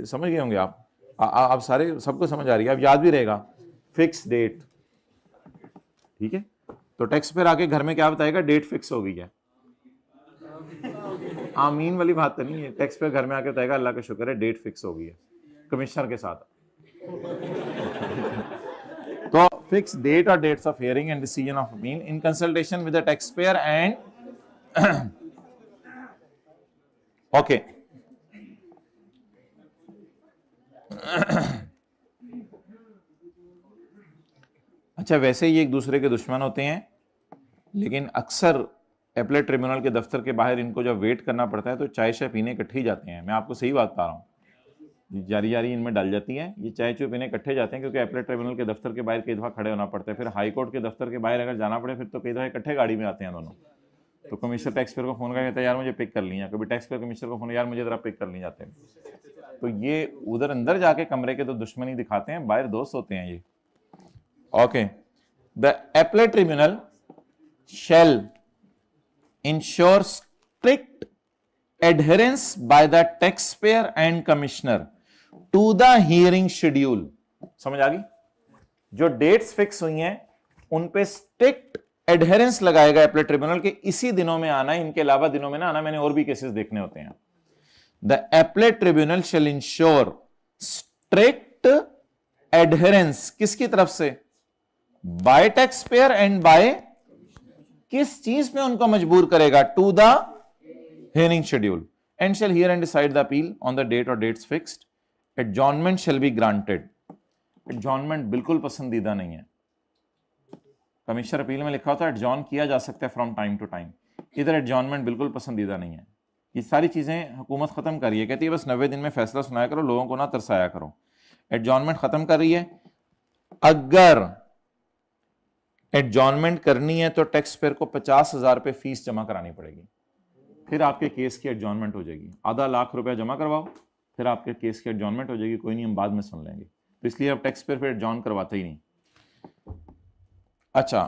समझ गए होंगे आप सारे, सबको समझ आ रही है, अब याद भी रहेगा फिक्स डेट। ठीक है, तो टेक्स्ट पर आके घर में क्या बताएगा? डेट फिक्स हो गई है। आमीन वाली बात तो नहीं है, टेक्स्ट पे घर में आके बताएगा अल्लाह का शुक्र है डेट फिक्स हो गई है कमिश्नर के साथ। तो फिक्स डेट और dates of hearing and decision of appeal in consultation with the tax payer and okay. अच्छा, वैसे ये एक दूसरे के दुश्मन होते हैं, लेकिन अक्सर एपलेट ट्रिब्यूनल के दफ्तर के बाहर इनको जब वेट करना पड़ता है तो चाय शाय पीने इकट्ठे ही जाते हैं। मैं आपको सही बात बता रहा हूँ, जारी जारी इनमें डल जाती है, ये चाय चुय पीने इकट्ठे जाते हैं क्योंकि एपलेट ट्रिब्यूनल के दफ्तर के बाहर कई दफ़ा खड़े होना पड़ता है। फिर हाई कोर्ट के दफ्तर के बाहर अगर जाना पड़े फिर तो कई दफ़ा इकट्ठे गाड़ी में आते हैं दोनों। तो कमिश्नर टैक्स पेयर को फ़ोन करके कहता है यार मुझे पिक कर लिया, कभी टैक्स पेयर कमिश्नर को फ़ोन यार मुझे ज़रा पिक कर नहीं जाते। तो ये उधर अंदर जाके कमरे के तो दुश्मनी दिखाते हैं, बाहर दोस्त होते हैं ये। Okay, the appellate tribunal shall ensure strict adherence by the taxpayer and commissioner to the hearing schedule। समझ आ गई? जो डेट्स फिक्स हुई हैं उन पे स्ट्रिक्ट एडहेरेंस लगाएगा एपलेट ट्रिब्यूनल के, इसी दिनों में आना, इनके अलावा दिनों में ना आना। मैंने और भी केसेस देखने होते हैं। The appellate tribunal shall ensure strict adherence किसकी तरफ से? By tax pair and by, किस चीज पे उनको मजबूर करेगा? To the hearing schedule and shall hear and decide the appeal on the date और dates fixed. Adjournment shall be granted. Adjournment बिल्कुल पसंदीदा नहीं है। कमिश्नर अपील में लिखा होता है एडजॉर्न किया जा सकता है फ्रॉम टाइम टू टाइम, इधर एडजॉर्नमेंट बिल्कुल पसंदीदा नहीं है। ये सारी चीजें हुकूमत खत्म कर रही है, कहती है बस 90 दिन में फैसला सुनाया करो, लोगों को ना तरसाया करो। एडजॉर्नमेंट खत्म कर रही है। अगर एडजॉर्नमेंट करनी है तो टैक्स पेयर को 50,000 रुपये फीस जमा करानी पड़ेगी, फिर आपके केस की एडजॉर्नमेंट हो जाएगी। आधा लाख रुपया जमा करवाओ, फिर आपके केस की एडजॉर्नमेंट हो जाएगी। कोई नहीं, हम बाद में सुन लेंगे। तो इसलिए अब टैक्स पेयर फिर एडजॉर्न करवाते ही नहीं। अच्छा,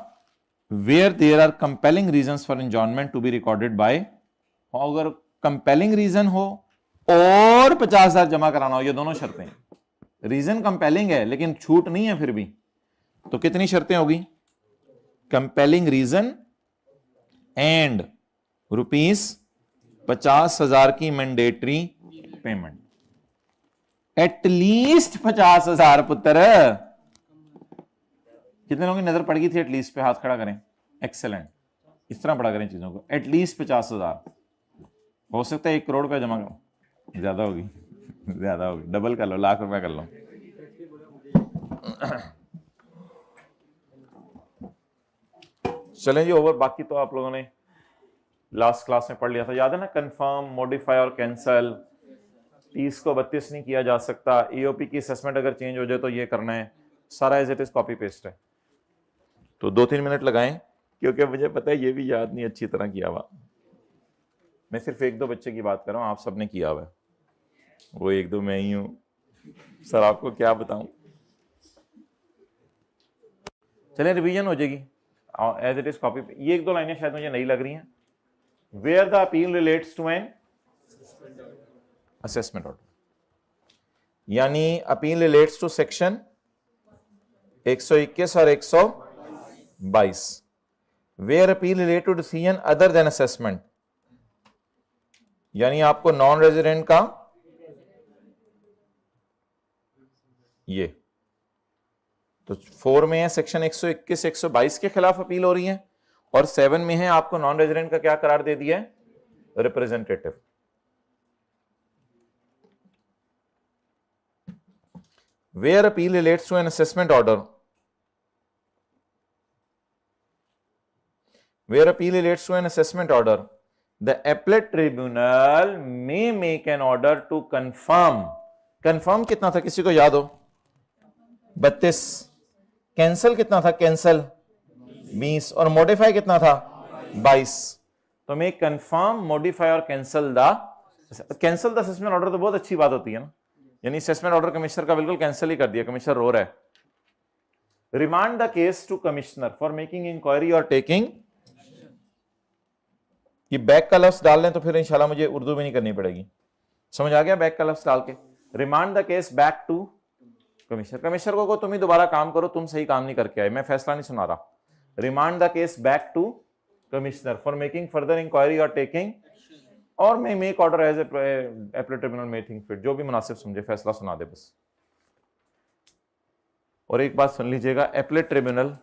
where there are compelling reasons for adjournment to be recorded by, अगर कंपेलिंग रीजन हो और 50,000 जमा कराना हो, ये दोनों शर्तें। रीजन कंपेलिंग है लेकिन छूट नहीं है फिर भी, तो कितनी शर्तें होगी? कंपेलिंग रीजन एंड ₹50,000 की मैंडेटरी पेमेंट। एटलीस्ट 50,000 पुत्र। कितने लोगों की नजर पड़ गई थी एटलीस्ट पे? हाथ खड़ा करें। एक्सेलेंट, इस तरह पड़ा करें चीजों को। एटलीस्ट 50,000, हो सकता है 1 करोड़ रुपया जमा करो, ज्यादा होगी, ज्यादा होगी, डबल कर लो, लाख रुपया कर लो। चलें जी ओवर। बाकी तो आप लोगों ने लास्ट क्लास में पढ़ लिया था, याद है ना? कंफर्म, मॉडिफाई और कैंसल। 30 को 32 नहीं किया जा सकता। ईओपी की असेसमेंट अगर चेंज हो जाए तो ये करना है। सारा as it is copy paste है। तो 2-3 मिनट लगाएं क्योंकि मुझे पता है ये भी याद नहीं अच्छी तरह किया हुआ। मैं सिर्फ 1-2 बच्चे की बात कर रहा हूं, आप सबने किया हुआ है। वो 1-2 मैं ही हूं सर, आपको क्या बताऊं। चले, रिवीजन हो जाएगी एज इट इज कॉपी। ये 1-2 लाइनें शायद मुझे नहीं लग रही हैं। Where the appeal relates to an assessment order, यानी अपील रिलेट्स टू सेक्शन 121 और 122। Where appeal relate to decision other than assessment, यानी आपको नॉन रेजिडेंट का ये तो 4 में है सेक्शन 121 122 के खिलाफ अपील हो रही है, और 7 में है आपको नॉन रेजिडेंट का क्या करार दे दिया है? Representative. Where appeal relates to an assessment order, where appeal relates to an assessment order, the appellate tribunal may make an order to confirm। confirm कितना था किसी को याद हो? 32। कैंसल कितना था? कैंसल 20। और मॉडिफाई कितना था? 22। तो मैं कंफर्म, मॉडिफाई और कैंसल द असेसमेंट ऑर्डर। तो बहुत अच्छी बात होती है ना, यानी असेसमेंट ऑर्डर कमिश्नर का बिल्कुल कैंसिल ही कर दिया, कमिश्नर रो रहा है। Remand the case to commissioner for making inquiry और टेकिंग। ये बैक का लफ्ज डाल लें तो फिर इंशाल्लाह मुझे उर्दू भी नहीं करनी पड़ेगी। समझ आ गया? बैक का लफ्ज डाल के remand the case back to commissioner. Commissioner को तुम ही दोबारा काम करो, तुम सही काम नहीं करके आए, मैं फैसला नहीं सुना रहा। Remand the case back to commissioner for making further inquiry और टेकिंग, और may make order as appellate tribunal may think fit, जो भी मुनासिब समझे फैसला सुना दे बस। और एक बात सुन लीजिएगा, एपलेट ट्रिब्यूनल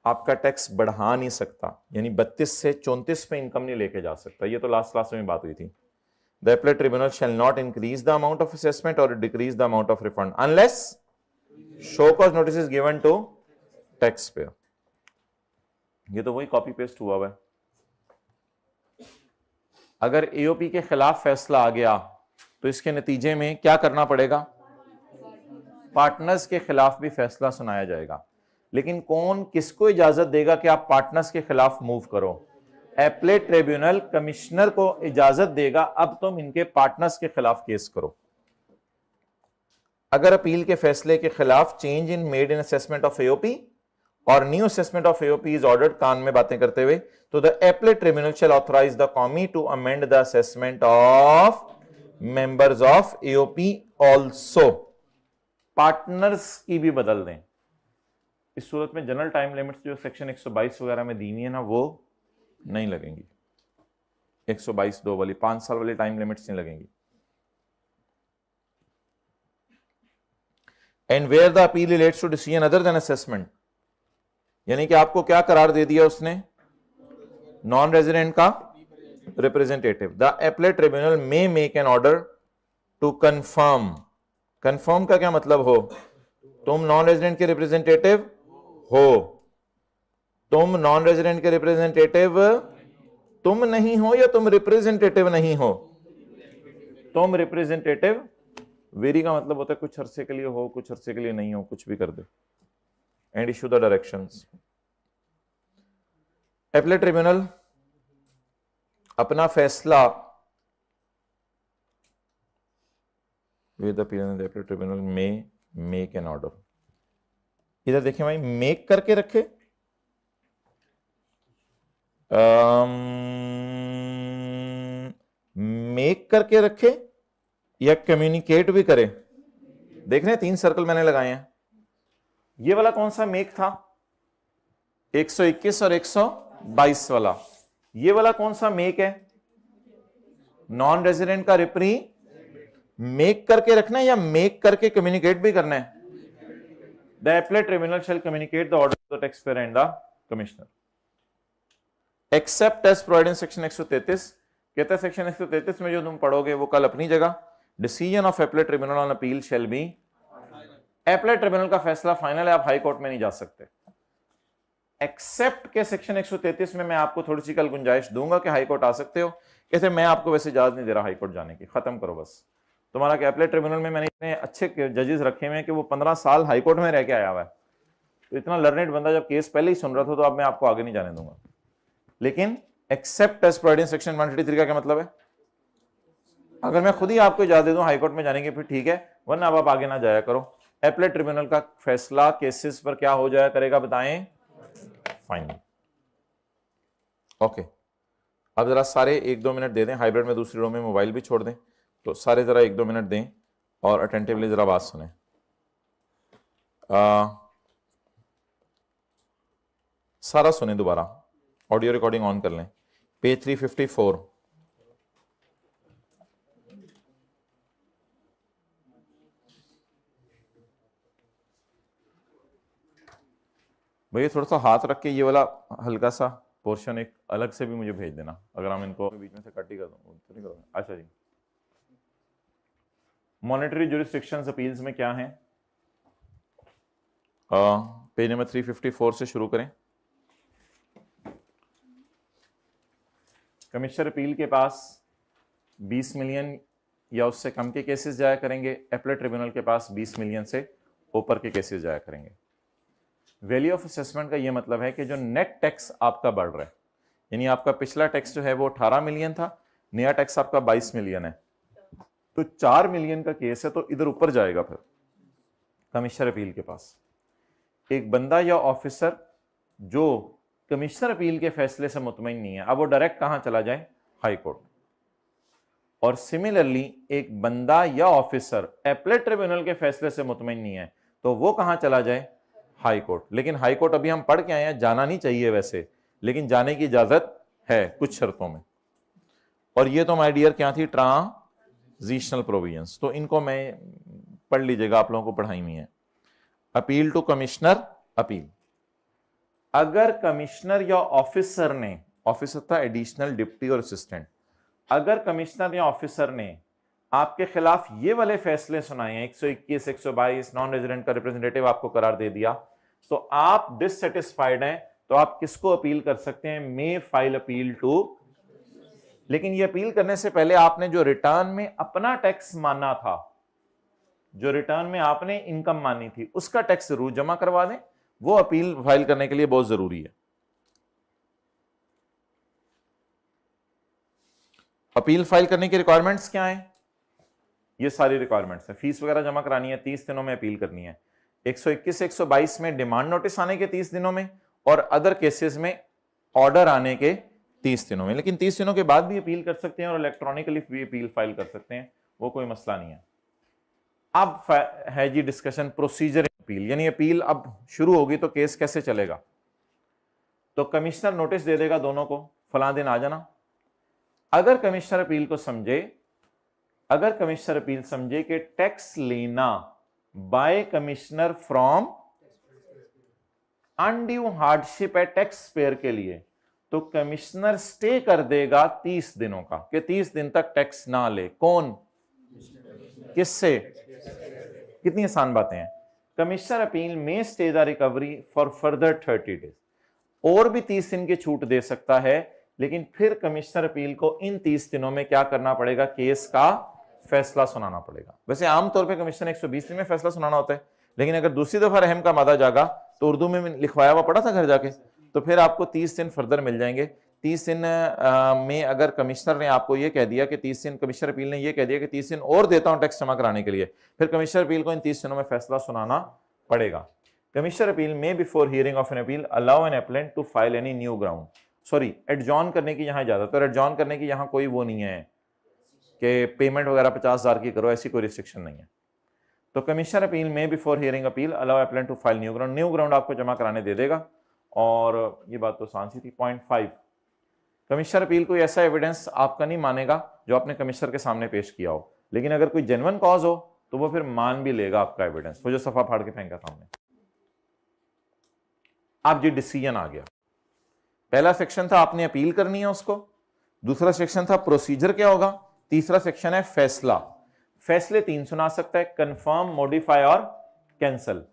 आपका टैक्स बढ़ा नहीं सकता, यानी 32 से 34 पे इनकम नहीं लेके जा सकता। ये तो लास्ट क्लास में बात हुई थी। The appellate tribunal shall not increase the amount of assessment और decrease the amount of refund unless show cause notice is given to tax payer. ये तो वही कॉपी पेस्ट हुआ है। अगर एओपी के खिलाफ फैसला आ गया तो इसके नतीजे में क्या करना पड़ेगा? पार्टनर्स के खिलाफ भी फैसला सुनाया जाएगा। लेकिन कौन किसको इजाजत देगा कि आप पार्टनर्स के खिलाफ मूव करो? एपलेट ट्रिब्यूनल कमिश्नर को इजाजत देगा, अब तुम इनके पार्टनर्स के खिलाफ केस करो। अगर अपील के फैसले के खिलाफ change in made in assessment of AOP और new assessment of AOP is ordered, कान में बातें करते हुए, तो the appellate tribunal shall authorize the कॉमी to amend the assessment of members of AOP also. Partners की भी बदल दें। इस सूरत में जनरल टाइम लिमिट्स जो सेक्शन 122 वगैरह में दी हुई है ना, वो नहीं लगेंगी। 122(2) वाली 5 साल वाली टाइम लिमिट्स नहीं लगेंगी। And where the appeal relates to decision other than assessment, यानी कि आपको क्या करार दे दिया उसने? नॉन रेजिडेंट का representative. The appellate tribunal may make an order to confirm. Confirm का क्या मतलब हो? तुम नॉन रेजिडेंट के रिप्रेजेंटेटिव हो, तुम नॉन रेजिडेंट के रिप्रेजेंटेटिव तुम नहीं हो, या तुम रिप्रेजेंटेटिव नहीं हो? तुम रिप्रेजेंटेटिव। वेरी का मतलब होता है कुछ अरसे के लिए हो, कुछ अरसे के लिए नहीं हो, कुछ भी कर दे। And issue the directions. Appellate tribunal अपना फैसला विद द एपलेट ट्रिब्यूनल में मेक एन ऑर्डर। इधर देखिए भाई, मेक करके रखे, मेक करके रखे या कम्युनिकेट भी करे। देख रहे हैं 3 सर्कल मैंने लगाए हैं। ये वाला कौन सा मेक था? 121 और 122 वाला। ये वाला कौन सा मेक है? नॉन रेजिडेंट का रिप्री मेक करके रखना है या मेक करके कम्युनिकेट भी करना है? The appellate tribunal shall communicate the order to the tax payer and the commissioner except as provided in section 133। कहता है सेक्शन 133 में जो तुम पढ़ोगे वो कल अपनी जगह। Decision of appellate tribunal on appeal shall be. Appellate tribunal का फैसला फाइनल है, आप हाई कोर्ट में नहीं जा सकते। एक्सेप्ट के सेक्शन 133 में मैं आपको थोड़ी सी कल गुंजाइश दूंगा कि हाई कोर्ट आ सकते हो। कहते मैं आपको वैसे इजाजत नहीं दे रहा हाई कोर्ट जाने की, खत्म करो बस। तुम्हारा क्या एपलेट ट्रिब्यूनल में मैंने इतने अच्छे जजेस रखे हुए हैं कि वो 15 साल हाई कोर्ट में रह के आया हुआ है। तो इतना लर्नेड बंदा जब केस पहले ही सुन रहा था, तो अब मैं आपको आगे नहीं जाने दूंगा। लेकिन except as provided in section 133 का क्या मतलब है? अगर मैं खुद ही आपको इजाजत दे दूं हाई कोर्ट में जाने की, फिर ठीक है, वरना अब आप आगे ना जाया करो। एपलेट ट्रिब्यूनल का फैसला केसेस पर क्या हो जाया करेगा बताएं? फाइनल। ओके, अब जरा सारे 1-2 मिनट दे दें। हाइब्रिड में दूसरी रो में मोबाइल भी छोड़ दें, तो सारे जरा 1-2 मिनट दें और अटेंटिवली जरा बात सुने। सारा सुने दोबारा, ऑडियो रिकॉर्डिंग ऑन कर लें। पेज 354। भैया थोड़ा सा हाथ रख के ये वाला हल्का सा पोर्शन एक अलग से भी मुझे भेज देना, अगर हम इनको बीच में से कट ही कर दूं तो नहीं करोगे। अच्छा जी, मॉनेटरी ज्यूरिसडिक्शंस अपील्स में क्या है? पेज नंबर 354 से शुरू करें। कमिश्नर अपील के पास 20 मिलियन या उससे कम के केसेस जाया करेंगे, एपलेट ट्रिब्यूनल के पास 20 मिलियन से ऊपर के केसेस जाया करेंगे। वैल्यू ऑफ असेसमेंट का यह मतलब है कि जो नेट टैक्स आपका बढ़ रहा है, यानी आपका पिछला टैक्स जो है वो 18 मिलियन था, नया टैक्स आपका 22 मिलियन है, तो 4 मिलियन का केस है, तो इधर ऊपर जाएगा फिर कमिश्नर अपील के पास। एक बंदा या ऑफिसर जो कमिश्नर अपील के फैसले से मुतमईन नहीं है, अब वो डायरेक्ट कहां चला जाए? High court. और सिमिलरली एक बंदा या ऑफिसर एपलेट ट्रिब्यूनल के फैसले से मुतमईन नहीं है, तो वो कहां चला जाए? High court. लेकिन हाई कोर्ट अभी हम पढ़ के आए हैं, जाना नहीं चाहिए वैसे, लेकिन जाने की इजाजत है कुछ शर्तों में। और ये तो माय डियर क्या थी? Transitional provisions. तो इनको मैं पढ़ लीजिएगा, आप लोगों को पढ़ाई में है। Appeal to commissioner appeal. अगर कमिश्नर या ऑफिसर ने, ऑफिसर था एडिशनल, डिप्टी और असिस्टेंट, अगर कमिश्नर या ऑफिसर ने आपके खिलाफ ये वाले फैसले सुनाए हैं, 121, 122, नॉन रेजिडेंट का रिप्रेजेंटेटिव आपको करार दे दिया, तो आप डिससेटिस्फाइड हैं, तो आप किसको अपील कर सकते हैं? मे फाइल अपील टू। लेकिन ये अपील करने से पहले आपने जो रिटर्न में अपना टैक्स माना था, जो रिटर्न में आपने इनकम मानी थी, उसका टैक्स जरूर जमा करवा दें। वो अपील फाइल करने के लिए बहुत जरूरी है। अपील फाइल करने की रिक्वायरमेंट्स क्या है? ये सारी रिक्वायरमेंट्स है। फीस वगैरह जमा करानी है, 30 दिनों में अपील करनी है। 121 से 122 में डिमांड नोटिस आने के 30 दिनों में, और अदर केसेस में ऑर्डर आने के 30 दिनों में। लेकिन 30 दिनों के बाद भी अपील कर सकते हैं और इलेक्ट्रॉनिकली भी अपील फाइल कर सकते हैं, वो कोई मसला नहीं है। अब है जी डिस्कशन प्रोसीजर अपील, यानी अपील अब शुरू होगी तो केस कैसे चलेगा। तो कमिश्नर नोटिस दे देगा दोनों को, फलां दिन आ जाना। अगर कमिश्नर अपील को समझे, अगर कमिश्नर अपील समझे कि टैक्स लेना by commissioner from undue hardship है टैक्स पेयर के लिए, तो कमिश्नर स्टे कर देगा 30 दिनों का, कि 30 दिन तक टैक्स ना ले। कौन? किससे? कितनी आसान बातें हैं। कमिश्नर अपील में stay the recovery for further 30 days, और भी 30 दिन की छूट दे सकता है, लेकिन फिर कमिश्नर अपील को इन 30 दिनों में क्या करना पड़ेगा? केस का फैसला सुनाना पड़ेगा। वैसे आमतौर पे कमिश्नर 120 दिन में फैसला सुनाना होता है, लेकिन अगर दूसरी दफा रहम का मादा जागा तो उर्दू में लिखवाया हुआ पड़ा था घर जाके, तो फिर आपको 30 दिन फर्दर मिल जाएंगे। 30 दिन में अगर कमिश्नर ने आपको ये कह दिया कि 30 दिन, कमिश्नर अपील ने ये कह दिया कि 30 दिन और देता हूं टैक्स जमा कराने के लिए, फिर कमिश्नर अपील को इन 30 दिनों में फैसला सुनाना पड़ेगा। कमिश्नर अपील में before hearing of an appeal allow an appellant to file any new ground. Sorry, adjourn करने की यहां इजाजत है, और एडजॉर्न करने की यहां कोई वो नहीं है कि पेमेंट वगैरह 50,000 की करो, ऐसी कोई रिस्ट्रिक्शन नहीं है। तो कमिश्नर अपील में before hearing appeal allow appellant to file new ground, new ground आपको जमा कराने दे देगा। और ये बात तो आसान सी थी। पॉइंट 5, कमिश्नर अपील कोई ऐसा एविडेंस आपका नहीं मानेगा जो आपने कमिश्नर के सामने पेश किया हो, लेकिन अगर कोई जेन्युइन कॉज हो तो वो फिर मान भी लेगा आपका एविडेंस। वो जो सफा फाड़ के फेंका था हमने। अब ये डिसीजन आ गया। पहला सेक्शन था आपने अपील करनी है उसको, दूसरा सेक्शन था प्रोसीजर क्या होगा, तीसरा सेक्शन है फैसला। फैसले 3 सुना सकता है, कंफर्म, मॉडिफाई और कैंसल।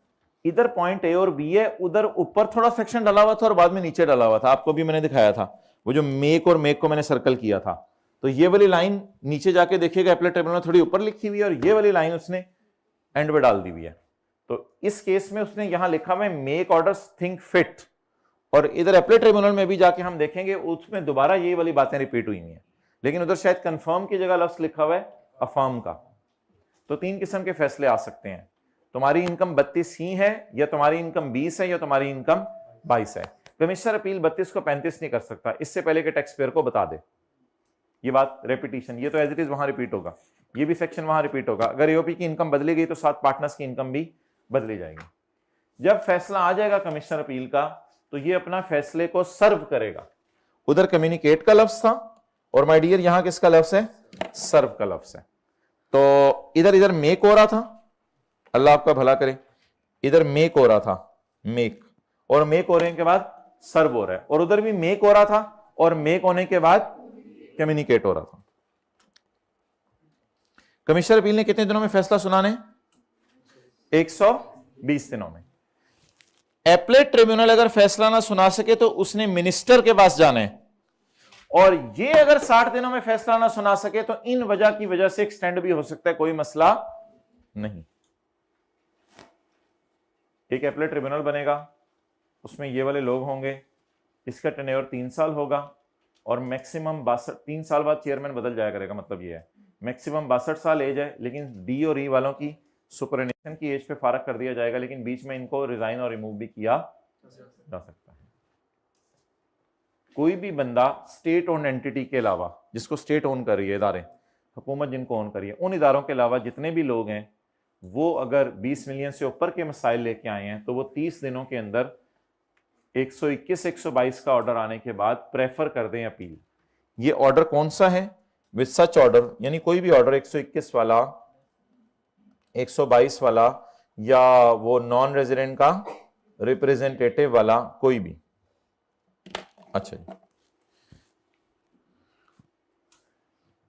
इधर पॉइंट ए और बी है, उधर ऊपर थोड़ा सेक्शन डाला हुआ था और बाद में नीचे डाला हुआ था। आपको भी मैंने दिखाया था वो जो मेक और मेक को मैंने सर्कल किया था। तो ये वाली लाइन नीचे जाके देखिएगा एपलेट ट्रिब्यूनल में थोड़ी ऊपर लिखी हुई है, और ये वाली लाइन उसने एंड में डाल दी हुई है। तो इस केस में उसने यहां लिखा हुआ है मेक ऑर्डर्स थिंक फिट, और इधर एपलेट ट्रिब्यूनल में भी जाके हम देखेंगे उसमें दोबारा ये वाली बातें रिपीट हुई हैं, लेकिन उधर शायद कंफर्म की जगह लफ्ज लिखा हुआ है अफर्म का। तो 3 किस्म के फैसले आ सकते हैं। तुम्हारी इनकम 32 ही है, या तुम्हारी इनकम 20 है, या तुम्हारी इनकम 22 है। कमिश्नर अपील 32 को 35 नहीं कर सकता, इससे पहले के टैक्स पेयर को बता दे। ये बात रेपिटेशन, ये तो एज इट इज वहां रिपीट होगा, ये भी सेक्शन वहां रिपीट होगा। अगर एओपी की इनकम बदली गई तो साथ पार्टनर्स की इनकम भी बदली जाएगी। जब फैसला आ जाएगा कमिश्नर अपील का, तो ये अपना फैसले को सर्व करेगा। उधर कम्युनिकेट का लफ्ज था, और माय डियर यहां किसका लफ्ज है? सर्व का लफ्ज है। तो इधर मेक हो रहा था, अल्लाह आपका भला करे, इधर मेक हो रहा था, मेक, और मेक होने के बाद सर्व हो रहा है, और उधर भी मेक हो रहा था और मेक होने के बाद कम्युनिकेट हो रहा था। कमिश्नर अपील ने कितने दिनों में फैसला सुनाने? 120 दिनों में। एपलेट ट्रिब्यूनल अगर फैसला ना सुना सके तो उसने मिनिस्टर के पास जाना है, और ये अगर 60 दिनों में फैसला ना सुना सके तो इन वजह की वजह से एक्सटेंड भी हो सकता है, कोई मसला नहीं। एक एपलेट ट्रिब्यूनल बनेगा, उसमें ये वाले लोग होंगे, इसका टेन्योर 3 साल होगा, और मैक्सिमम 62, 3 साल बाद चेयरमैन बदल जाया करेगा, मतलब ये है मैक्सिमम 62 साल एज है, लेकिन डी और ई वालों की सुपरनेशन की एज पे फारग कर दिया जाएगा, लेकिन बीच में इनको रिजाइन और रिमूव भी किया जा सकता है। कोई भी बंदा स्टेट ओन एंटिटी के अलावा, जिसको स्टेट ओन कर रही है, इदारे हुकूमत जिनको ओन कर रही है, उन इदारों के अलावा जितने भी लोग हैं, वो अगर 20 मिलियन से ऊपर के मसाइल लेके आए हैं तो वो 30 दिनों के अंदर 121-122 का ऑर्डर आने के बाद प्रेफर कर दें अपील। ये ऑर्डर कौन सा है? विद सच ऑर्डर, यानी कोई भी ऑर्डर 121 वाला, 122 वाला, या वो नॉन रेजिडेंट का रिप्रेजेंटेटिव वाला, कोई भी। अच्छा जी,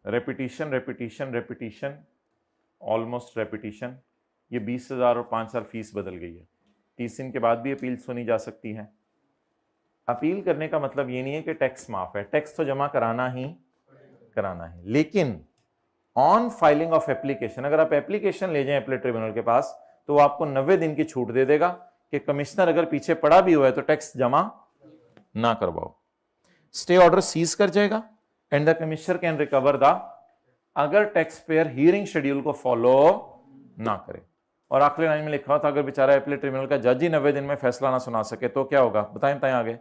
repetition repetition repetition, almost repetition. ये 20,000 और 5 साल फीस बदल गई है। 30 दिन के बाद भी अपील सुनी जा सकती है। अपील करने का मतलब ये नहीं है कि टैक्स माफ है, टैक्स तो जमा कराना ही है, लेकिन ऑन फाइलिंग ऑफ एप्लीकेशन, अगर आप एप्लीकेशन ले जाएं अपीलेट ट्रिब्यूनल के पास तो वो आपको 90 दिन की छूट दे देगा कि कमिश्नर अगर पीछे पड़ा भी हुआ है तो टैक्स जमा ना करवाओ। स्टे ऑर्डर सीज कर जाएगा and the commissioner can recover the, अगर टैक्स पेयर हियरिंग शेड्यूल को फॉलो ना करे। और आखिरी लाइन में लिखा था अगर बेचारा अपीलेट ट्रिब्यूनल का जज ही 90 दिन में फैसला ना सुना सके तो क्या होगा? बताएं आगे।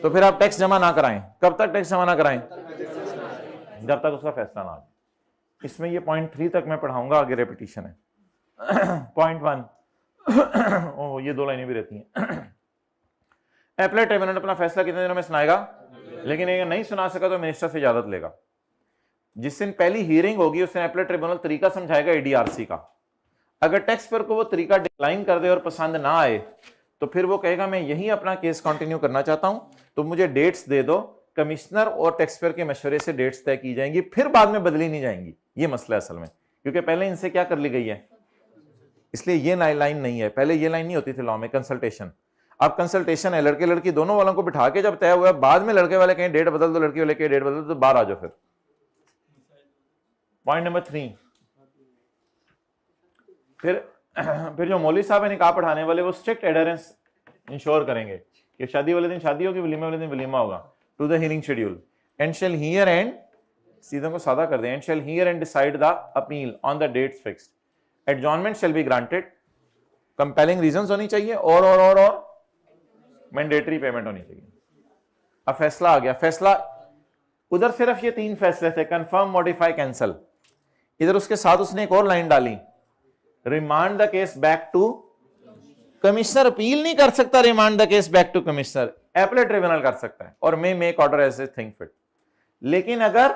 तो फिर आप टैक्स जमा ना कराएं। कब तक टैक्स जमा ना कराएं? जब तक उसका फैसला ना आ जाए। इसमें ये पॉइंट 3 तक मैं पढ़ाऊंगा, आगे रेपिटेशन है। पॉइंट 1, ओह ये 2 लाइनें भी रहती हैं। अपीलेट ट्रिब्यूनल अपना फैसला कितने दिनों में सुनाएगा, लेकिन अगर नहीं सुना सका तो मिनिस्टर से इजाजत लेगा। जिस दिन पहली हियरिंग होगी उस दिन अपीलेट ट्रिब्यूनल तरीका समझाएगा एडीआरसी का। अगर टैक्स पेयर को वो तरीका डिक्लाइन कर दे और पसंद ना आए तो फिर वो कहेगा मैं यही अपना केस कंटिन्यू करना चाहता हूं, तो मुझे डेट्स दे दो। कमिश्नर और टैक्स पेयर के मशवरे से डेट्स तय की जाएंगी, फिर बाद में बदली नहीं जाएंगी। ये मसला है असल में, क्योंकि पहले इनसे क्या कर ली गई है, इसलिए ये लाइन नहीं है। पहले ये लाइन नहीं होती थी लॉ में, कंसल्टेशन। अब कंसल्टेशन है, लड़के लड़की दोनों वालों को बिठा के जब तय हुआ, बाद में लड़के वाले कहें डेट बदल दो, लड़की वाले कहें डेट बदल दो, तो बाहर आ जाओ फिर। पॉइंट नंबर 3, फिर जो मौलवी साहब है निकाह पढ़ाने वाले, वो स्ट्रिक्ट एडहेरेंस इंश्योर करेंगे कि शादी वाले दिन शादी होगी, वलीमा वाले दिन वलीमा होगा, to the hearing schedule, and shall hear and, सीधों को सादा कर दें, and shall hear and decide the appeal on the dates fixed, adjournment shall be granted, compelling reasons होनी चाहिए और मैंडेटरी पेमेंट होनी चाहिए। अब फैसला आ गया। फैसला उधर सिर्फ ये 3 फैसले थे, कंफर्म, मॉडिफाई, कैंसल। इधर उसके साथ उसने एक और लाइन डाली, remand the case back to commissioner. Appeal नहीं कर सकता remand the case back to commissioner, appellate tribunal कर सकता है और may make order as a think fit. लेकिन अगर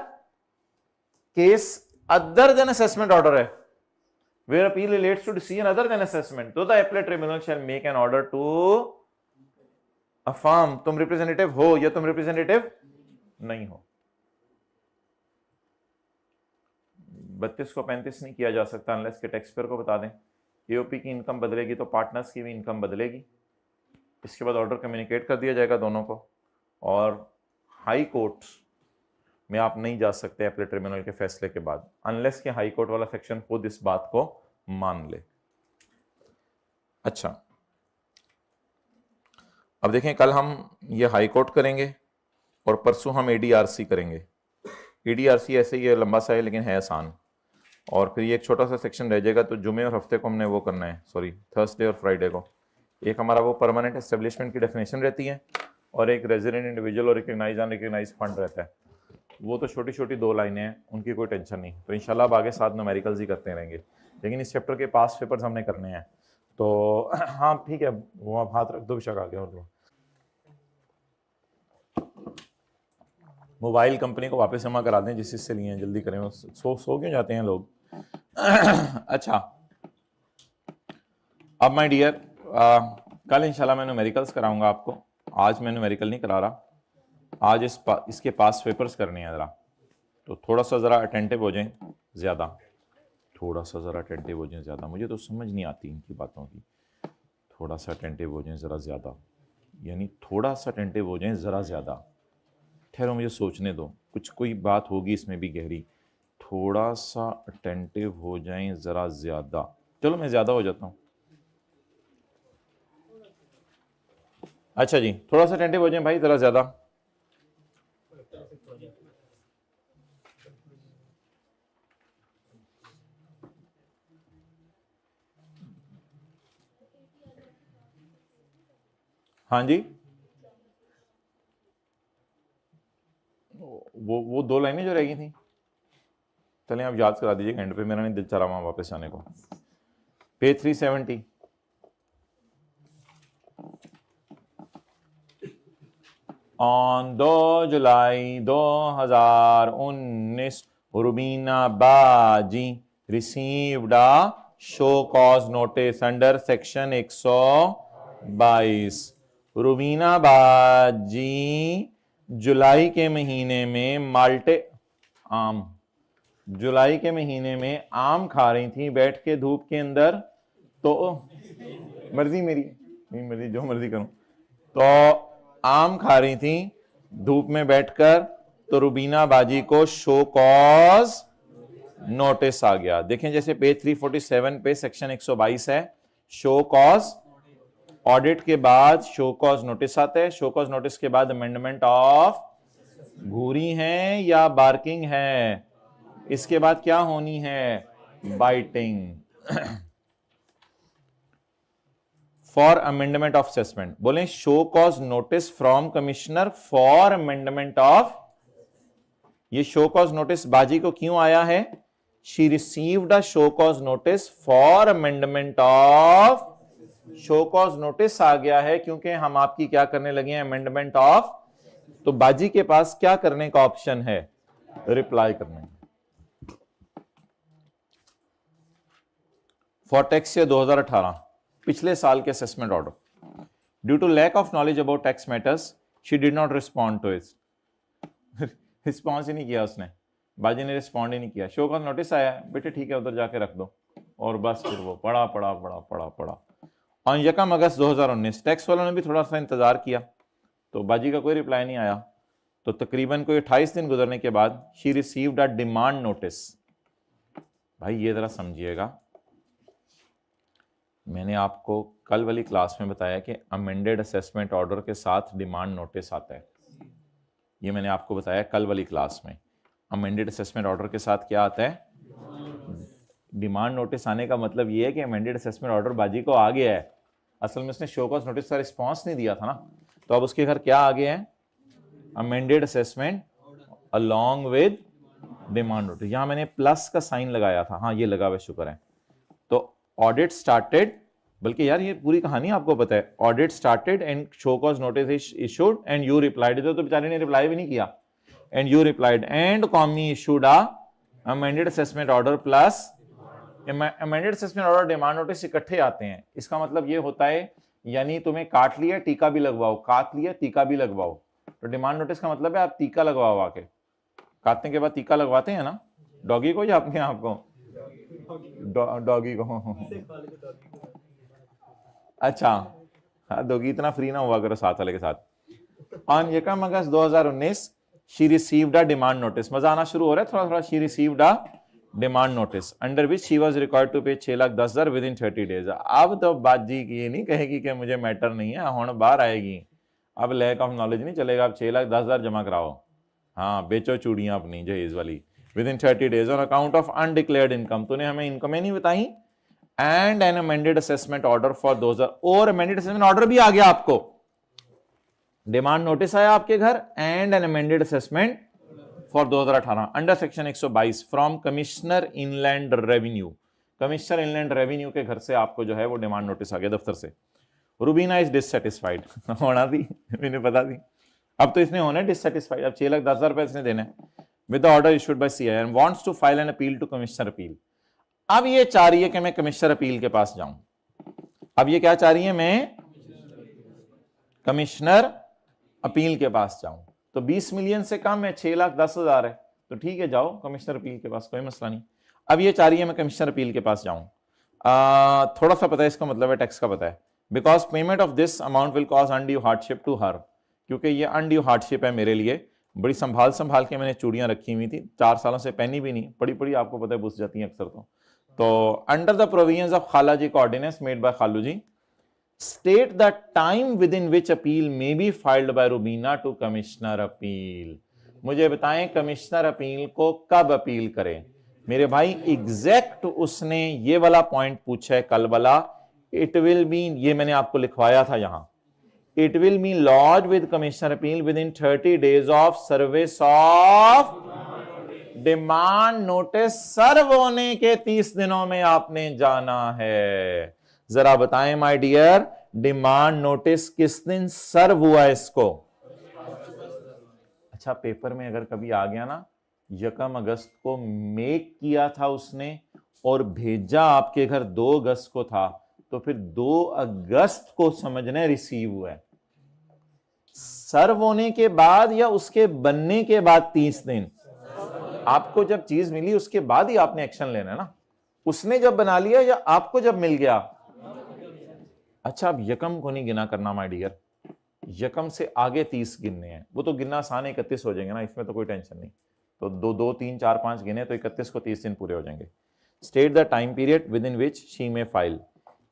case other than assessment order है, where appeal relates to decision other than assessment, तो the appellate tribunal shall make an order to affirm तुम रिप्रेजेंटेटिव हो या तुम रिप्रेजेंटेटिव नहीं हो। 32 को 35 नहीं किया जा सकता अनलेस के टैक्स पेयर को बता दें। एओपी की इनकम बदलेगी तो पार्टनर्स की भी इनकम बदलेगी। इसके बाद ऑर्डर कम्युनिकेट कर दिया जाएगा दोनों को, और हाई कोर्ट में आप नहीं जा सकते अपीलेट ट्रिब्यूनल के फैसले के बाद, अनलेस के हाई कोर्ट वाला सेक्शन खुद इस बात को मान ले। अच्छा, अब देखें, कल हम ये हाई कोर्ट करेंगे और परसों हम एडीआरसी करेंगे। एडीआरसी ऐसे ही है, लंबा सा है लेकिन है आसान, और फिर ये एक छोटा सा सेक्शन रह जाएगा। तो जुमे और हफ्ते को हमने वो करना है, सॉरी थर्सडे और फ्राइडे को। एक हमारा वो परमानेंट एस्टेब्लिशमेंट की डेफिनेशन रहती है, और एक रेजिडेंट इंडिविजुअल और रिकग्नाइज अनरिकग्नाइज फंड रहता है। वो तो छोटी छोटी 2 लाइनें हैं, उनकी कोई टेंशन नहीं। तो इंशाल्लाह अब आगे 7 न्यूमेरिकल्स ही करते रहेंगे, लेकिन इस चैप्टर के पास पेपर्स हमने करने हैं। तो हाँ ठीक है, वो आप हाथ रख दो, विशक आ गया। और मोबाइल कंपनी को वापस जमा करा दें जिस से लिए हैं, जल्दी करें, सो क्यों जाते हैं लोग। अच्छा, अब माय डियर, कल इंशाल्लाह मैं न्यूमेरिकल्स कराऊंगा आपको। आज मैं न्यूमेरिकल नहीं करा रहा, आज इसके पास पेपर्स करने हैं ज़रा, तो थोड़ा सा ज़रा अटेंटिव हो जाएं ज़्यादा, थोड़ा सा ज़रा अटेंटिव हो जाएं ज़्यादा। मुझे तो समझ नहीं आती इनकी बातों की। थोड़ा सा अटेंटिव हो जाएं ज़रा ज़्यादा, यानी थोड़ा सा अटेंटिव हो जाएं ज़रा ज़्यादा। ठहरो, मुझे सोचने दो, कोई बात होगी इसमें भी गहरी। थोड़ा सा अटेंटिव हो जाएं ज़रा ज़्यादा। चलो मैं ज़्यादा हो जाता हूँ। अच्छा जी, थोड़ा सा अटेंटिव हो जाएं भाई, ज़रा ज़्यादा। हाँ जी, वो 2 लाइनें जो रह गई थी, चलें आप याद करा दीजिए एंड पे, मेरा नहीं दिल चाह रहा वहां वापस आने को। पेज 370, ऑन 2 जुलाई 2019 रुबीना बाजी received a show cause notice under section 122। Rubina बाजी जुलाई के महीने में जुलाई के महीने में आम खा रही थी बैठ के धूप के अंदर, तो मर्जी मेरी, नहीं मर्जी जो मर्जी करूं, तो आम खा रही थी धूप में बैठकर, तो रुबीना बाजी को शो कॉज नोटिस आ गया। देखें जैसे पेज 347 पे सेक्शन 122 है, शो कॉज, ऑडिट के बाद शो कॉज नोटिस आता है, शो कॉज नोटिस के बाद अमेंडमेंट ऑफ घूरी है या बार्किंग है, इसके बाद क्या होनी है, बाइटिंग। फॉर अमेंडमेंट ऑफ असेसमेंट, बोले show cause notice from commissioner for amendment of, ये शो कॉज नोटिस बाजी को क्यों आया है, she received a show cause notice for amendment of, show cause notice आ गया है क्योंकि हम आपकी क्या करने लगे हैं, अमेंडमेंट ऑफ, तो बाजी के पास क्या करने का ऑप्शन है, रिप्लाई करने। फॉर टैक्स ईयर 2018, पिछले साल के assessment order, due to lack of knowledge about tax matters she did not respond to it, response ही नहीं किया उसने, बाजी ने रिस्पॉन्ड ही नहीं किया। शो का नोटिस आया, बेटे ठीक है उधर जाके रख दो, और बस फिर वो पढ़ा पढ़ा पढ़ा पढ़ा पढ़ा। ऑन 1 अगस्त 2019 टैक्स वालों ने भी थोड़ा सा इंतजार किया, तो बाजी का कोई रिप्लाई नहीं आया, तो तकरीबन कोई 28 दिन गुजरने के बाद she received a demand notice. भाई ये जरा समझिएगा, मैंने आपको कल वाली क्लास में बताया कि अमेंडेड असेसमेंट ऑर्डर के साथ डिमांड नोटिस आता है, ये मैंने आपको बताया कल वाली क्लास में। अमेंडेड असेसमेंट ऑर्डर के साथ क्या आता है, डिमांड नोटिस आने का मतलब ये है कि अमेंडेड असेसमेंट ऑर्डर बाजी को आ गया है, असल में उसने शो कॉज नोटिस का रिस्पॉन्स नहीं दिया था ना, तो अब उसके घर क्या आ गया है, amended assessment along with demand notice. यहां मैंने प्लस का साइन लगाया था, हाँ ये लगा हुआ, शुक्र है। तो ऑडिट स्टार्टेड, बल्कि यार ये पूरी कहानी आपको पता है, audit started and show cause notice issued and you replied, तो बेचारे ने रिप्लाई भी नहीं किया, एंड यू रिप्लाइड एंड कॉमी issued a amended assessment order plus amended assessment order demand notice इकट्ठे आते हैं। इसका मतलब ये होता है यानी तुम्हें काट लिया टीका भी लगवाओ, काट लिया टीका भी लगवाओ, तो डिमांड नोटिस का मतलब है आप टीका लगवाओ, आके काटने के बाद टीका लगवाते हैं ना, डॉगी को या अपने आप को, डॉगी को, अच्छा हाँ, डॉगी इतना फ्री ना हुआ करो साथ वाले के साथ। On 1 August 2019 she received a demand notice, मजा आना शुरू हो रहा है थोड़ा थोड़ा, she received a demand notice under which she was required to pay 6,10,000 with in 30 days. अब तो बाजी ये नहीं कहेगी कि मुझे मैटर नहीं है, हुण बाहर आएगी, अब लैक ऑफ नॉलेज नहीं चलेगा, अब 6,10,000 जमा कराओ, हाँ बेचो चूड़ियां अपनी जहेज वाली, with in 30 days on account of undeclared income, तूने हमें इनकम ही नहीं बताई, and N amended assessment order for 2000, और अमेंडेड असेसमेंट ऑर्डर भी आ गया आपको, डिमांड नोटिस आया आपके घर and N amended assessment for 2018 under section 122 from commissioner inland revenue, commissioner inland revenue के घर से आपको जो है वो डिमांड नोटिस आ गया दफ्तर से। रुबीना इज डिससेटिस्फाइड, होना थी, मैंने पता थी, अब तो इसने होना डिससेटिस्फाइड, अब 6,10,000 रुपए इसने देने with the order issued by CI and wants to file an appeal to commissioner appeal. अब ये चाह रही है कि मैं कमिश्नर अपील के पास जाऊं, अब ये क्या चाह रही है, मैं कमिश्नर अपील के पास जाऊं, तो 20 मिलियन से कम है, 6,10,000 है, तो ठीक है जाओ कमिश्नर अपील के पास, कोई मसला नहीं। अब ये चाह रही है मैं कमिश्नर अपील के पास जाऊं, थोड़ा सा पता है इसका मतलब है, टैक्स का पता है, because payment of this amount will cause undue hardship to her, क्योंकि ये अनड्यू हार्डशिप है मेरे लिए, बड़ी संभाल संभाल के मैंने चूड़ियां रखी हुई थी, 4 सालों से पहनी भी नहीं, पड़ी पड़ी आपको पता है घुस जाती हैं अक्सर, तो अंडर द प्रोविजंस ऑफ खाला जी का ऑर्डिनेंस मेड बाय खालू जी state the time within which appeal may be filed by Rubina to commissioner appeal। मुझे बताएं कमिश्नर अपील को कब अपील करें, मेरे भाई एग्जैक्ट उसने ये वाला पॉइंट पूछा है कल वाला, इट विल बी, ये मैंने आपको लिखवाया था यहां, it will be lodged with commissioner appeal within 30 days of service of demand notice serve होने के 30 दिनों में आपने जाना है। जरा बताएं माय डियर, डिमांड नोटिस किस दिन सर्व हुआ इसको? अच्छा, पेपर में अगर कभी आ गया ना 1 अगस्त को मेक किया था उसने और भेजा आपके घर 2 अगस्त को था, तो फिर 2 अगस्त को समझने रिसीव हुआ है। सर्व होने के बाद या उसके बनने के बाद 30 दिन? आपको जब चीज मिली उसके बाद ही आपने एक्शन लेना है ना। उसने जब बना लिया या आपको जब मिल गया? अच्छा, अब यकम को नहीं गिना करना माय डियर, यकम से आगे 30 गिनने हैं। वो तो गिनना आसान है, 31 हो जाएंगे ना, इसमें तो कोई टेंशन नहीं। तो 2 2 3 4 5 गिने तो 31 को 30 दिन पूरे हो जाएंगे। State the time period within which she may file.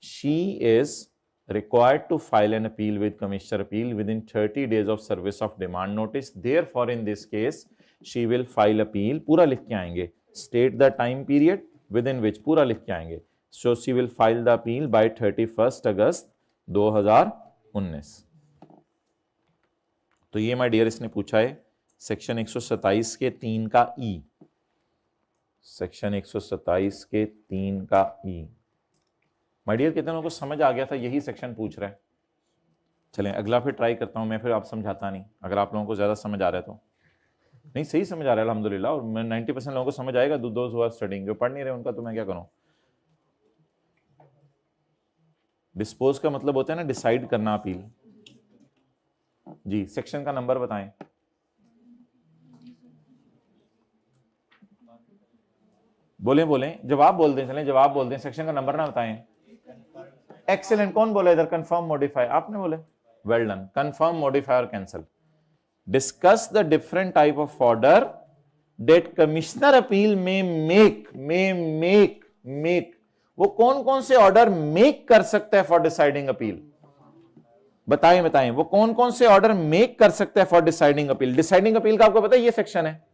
She is required to file an appeal with commissioner appeal within 30 days of service of demand notice. Therefore, in this case, she will file appeal. पूरा लिख के आएंगे। State the time period within which, पूरा लिख के आएंगे। So she will file the appeal by 31st अगस्त 2019। तो ये माय डियर इसने पूछा है सेक्शन 127 के 3 का ई, सेक्शन 127 के 3 का ई। माय डियर कितने लोगों को समझ आ गया था? यही सेक्शन पूछ रहा है। चलें अगला फिर ट्राई करता हूं मैं, फिर आप समझाता नहीं, अगर आप लोगों को ज्यादा समझ आ रहा है तो। नहीं, सही समझ आ रहा है अल्हम्दुलिल्लाह, और मैं 90% लोगों को समझ आएगा। दोज हु आर स्टडीइंग, जो पढ़ नहीं रहे उनका तो मैं क्या करूं। डिस्पोज का मतलब होता है ना डिसाइड करना, अपील। जी, सेक्शन का नंबर बताएं। बोलें, जवाब बोल दें, चलें जवाब बोल दें, सेक्शन का नंबर ना बताएं। एक्सेलेंट। कौन बोला इधर? कंफर्म, मॉडिफाई, आपने बोले। Well done. कंफर्म, मॉडिफाई और cancel. Discuss the different type of order that commissioner appeal में मेक। वो कौन कौन से ऑर्डर मेक कर सकता है फॉर डिसाइडिंग अपील? बताएं वो कौन कौन से ऑर्डर मेक कर सकता है for deciding appeal. Deciding appeal का आपको पता है ये सेक्शन है,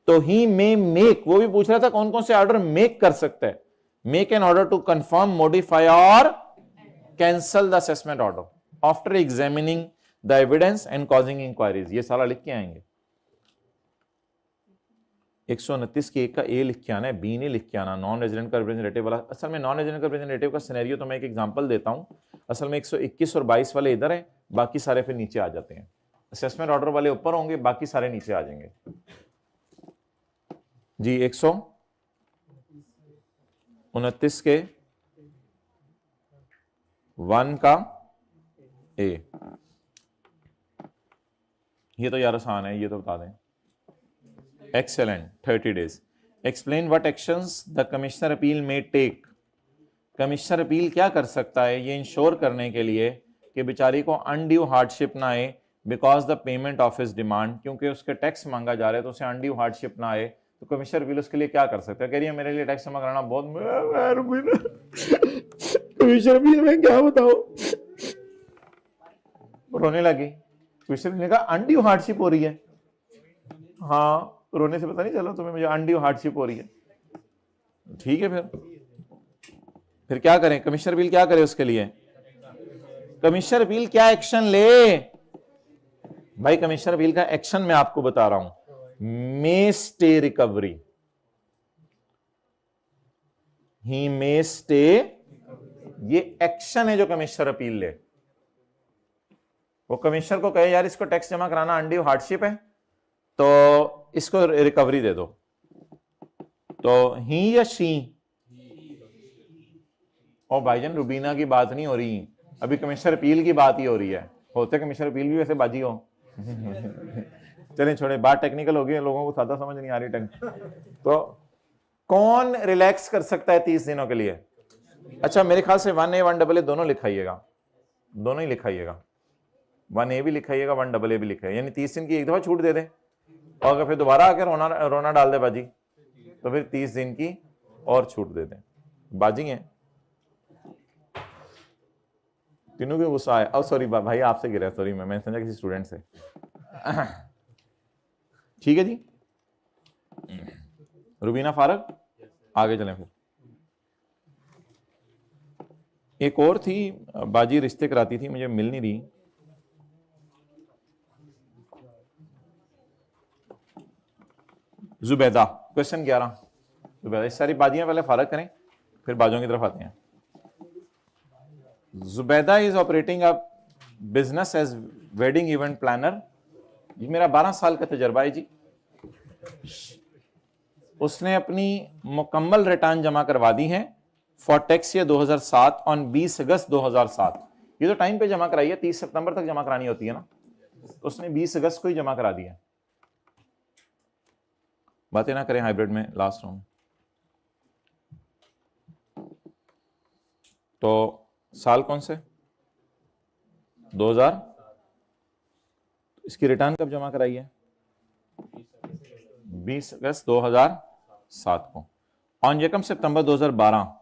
तो ही मे मेक, वो भी पूछ रहा था कौन कौन से ऑर्डर मेक कर सकता है। Make an order to confirm, modify और cancel the assessment order after examining the evidence and causing inquiries. ये सारा लिख के आएंगे। 129 के 1 का ए लिख के आना है, बी नहीं लिख के आना। नॉन रेजिडेंट का रिप्रेजेंटेटिव वाला, असल में नॉन रेजिडेंट का रिप्रेजेंटेटिव का सिनेरियो तो मैं एक एग्जांपल देता हूं। असल में 121 और 22 वाले इधर है, बाकी सारे फिर नीचे आ जाते हैं। असेसमेंट ऑर्डर वाले ऊपर होंगे, बाकी सारे नीचे आ जाएंगे। जी, 129 के 1 का ए, ये तो यार आसान है, ये तो बता दें। Excellent. 30 days। Explain what actions the commissioner appeal में टेक। कमिश्नर अपील क्या कर सकता है ये इंश्योर करने के लिए कि बेचारी को अनड्यू हार्डशिप ना आए because the payment of his demand, क्योंकि उसके टैक्स मांगा जा रहा है तो उसे अनड्यू हार्डशिप ना आए। तो कमिश्नर अपील उसके लिए क्या कर सकता है? कह रही है मेरे लिए टैक्स जमा कराना बहुत कमिश्नर अपील में क्या बताओ, रोने लगी। कमिश्नर ने कहा अनड्यू हार्डशिप हो रही है। हाँ, रोने से पता नहीं चला तुम्हें, मुझे अनड्यू हार्डशिप हो रही है। ठीक है, फिर क्या करें? कमिश्नर अपील क्या करे उसके लिए? कमिश्नर अपील क्या एक्शन ले? भाई कमिश्नर अपील का एक्शन मैं आपको बता रहा हूं, मे स्टे रिकवरी। ही मे स्टे, ये एक्शन है जो कमिश्नर अपील ले। वो कमिश्नर को कहे यार इसको टैक्स जमा कराना अनड्यू हार्डशिप है तो इसको रिकवरी दे दो, तो ही या शी? और भाईजान रुबीना की बात नहीं हो रही, अभी कमिश्नर अपील की बात ही हो रही है। होते कमिश्नर अपील भी वैसे बाजी हो। चलें छोड़े, बात टेक्निकल हो गई, लोगों को ज्यादा समझ नहीं आ रही तो कौन रिलैक्स कर सकता है 30 दिनों के लिए? अच्छा, मेरे ख्याल से 1A 1AA दोनों लिखाइएगा, दोनों ही लिखाइएगा। 1A भी लिखाइएगा, 1AA भी लिखाइएगा, यानी 30 दिन की एक दफा छूट दे दे, और अगर फिर दोबारा आकर रोना डाल दे बाजी तो फिर 30 दिन की और छूट दे दे। बाजी है तीनों के गुस्सा आया। अब सॉरी भाई, आपसे गिरा, सॉरी मैं समझा किसी स्टूडेंट से। ठीक है जी, रुबीना फारूक, आगे चलें फिर। एक और थी, बाजी रिश्ते कराती थी, मुझे मिल नहीं रही। जुबैदा, क्वेश्चन 11। जुबैदा, इस सारी बाजियां पहले फारग करें फिर बाजों की तरफ आते हैं। Zubaida is operating a business as wedding event planner. ये मेरा 12 साल का तजर्बा है जी। उसने अपनी मुकम्मल रिटर्न जमा करवा दी है फॉर टैक्स ईयर 2007 ऑन 20 अगस्त 2007। ये तो टाइम पे जमा कराई है, 30 सितंबर तक जमा करानी होती है ना, तो उसने 20 अगस्त को ही जमा करा दिया। बातें ना करें हाइब्रिड में, लास्ट राउंड। तो साल कौन से? 2000। इसकी रिटर्न कब जमा कराई है? 20 अगस्त 2007 को। ऑन यकम सितंबर 2012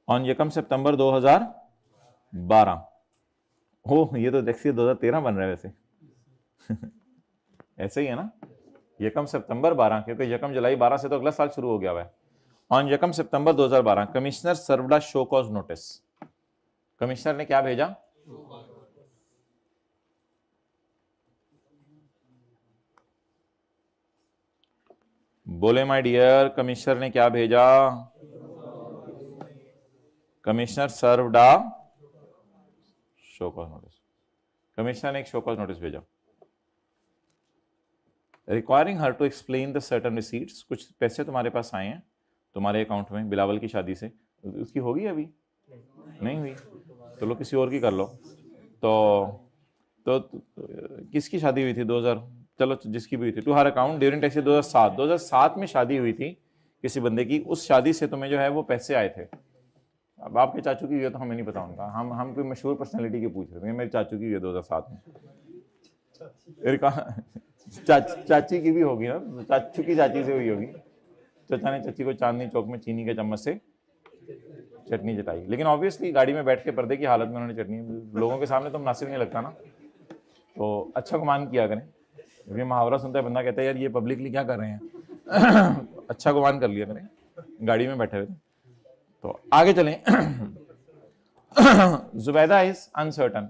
ऑन यकम सितंबर 2012। ओह, ये तो देखिए 2013 बन रहा है वैसे। ऐसे ही है ना, यकम सितंबर 12, क्योंकि यकम जुलाई 12 से तो अगला साल शुरू हो गया हुआ है। ऑन यकम सितंबर 2012 commissioner served a show cause notice. Commissioner ने क्या भेजा? बोले माय डियर, कमिश्नर ने क्या भेजा? Commissioner served a show cause notice. Commissioner ने एक शो कॉज नोटिस भेजा requiring her to explain the certain receipts. कुछ पैसे तुम्हारे पास आए हैं तुम्हारे अकाउंट में बिलावल की शादी से। उसकी होगी अभी नहीं हुई, तो लो किसी और की कर लो। तो किसकी शादी हुई थी? 2000, चलो जिसकी भी हुई थी, to her account during tax 2007 में शादी हुई थी किसी बंदे की, उस शादी से तुम्हें जो है वो पैसे आए थे। अब आपके चाचू की हुई है तो हमें नहीं पता उनका, हम कोई मशहूर पर्सनैलिटी की पूछ रहे हैं। मेरे चाचू की हुई है 2007 में। चाची की भी होगी ना, चाचू की चाची से हुई होगी। चाचा ने चाची को चांदनी चौक में चीनी के चम्मच से चटनी चटाई। लेकिन ऑब्वियसली गाड़ी में बैठ के पर्दे की हालत में उन्होंने चटनी, लोगों के सामने तो मुनासिब नहीं लगता ना, तो अच्छा गुमान किया करें। ये मुहावरा सुनता है बंदा, कहता है यार ये पब्लिकली क्या कर रहे हैं। अच्छा गुमान कर लिया करें, गाड़ी में बैठे हुए। तो आगे चलें। Zubaida is uncertain.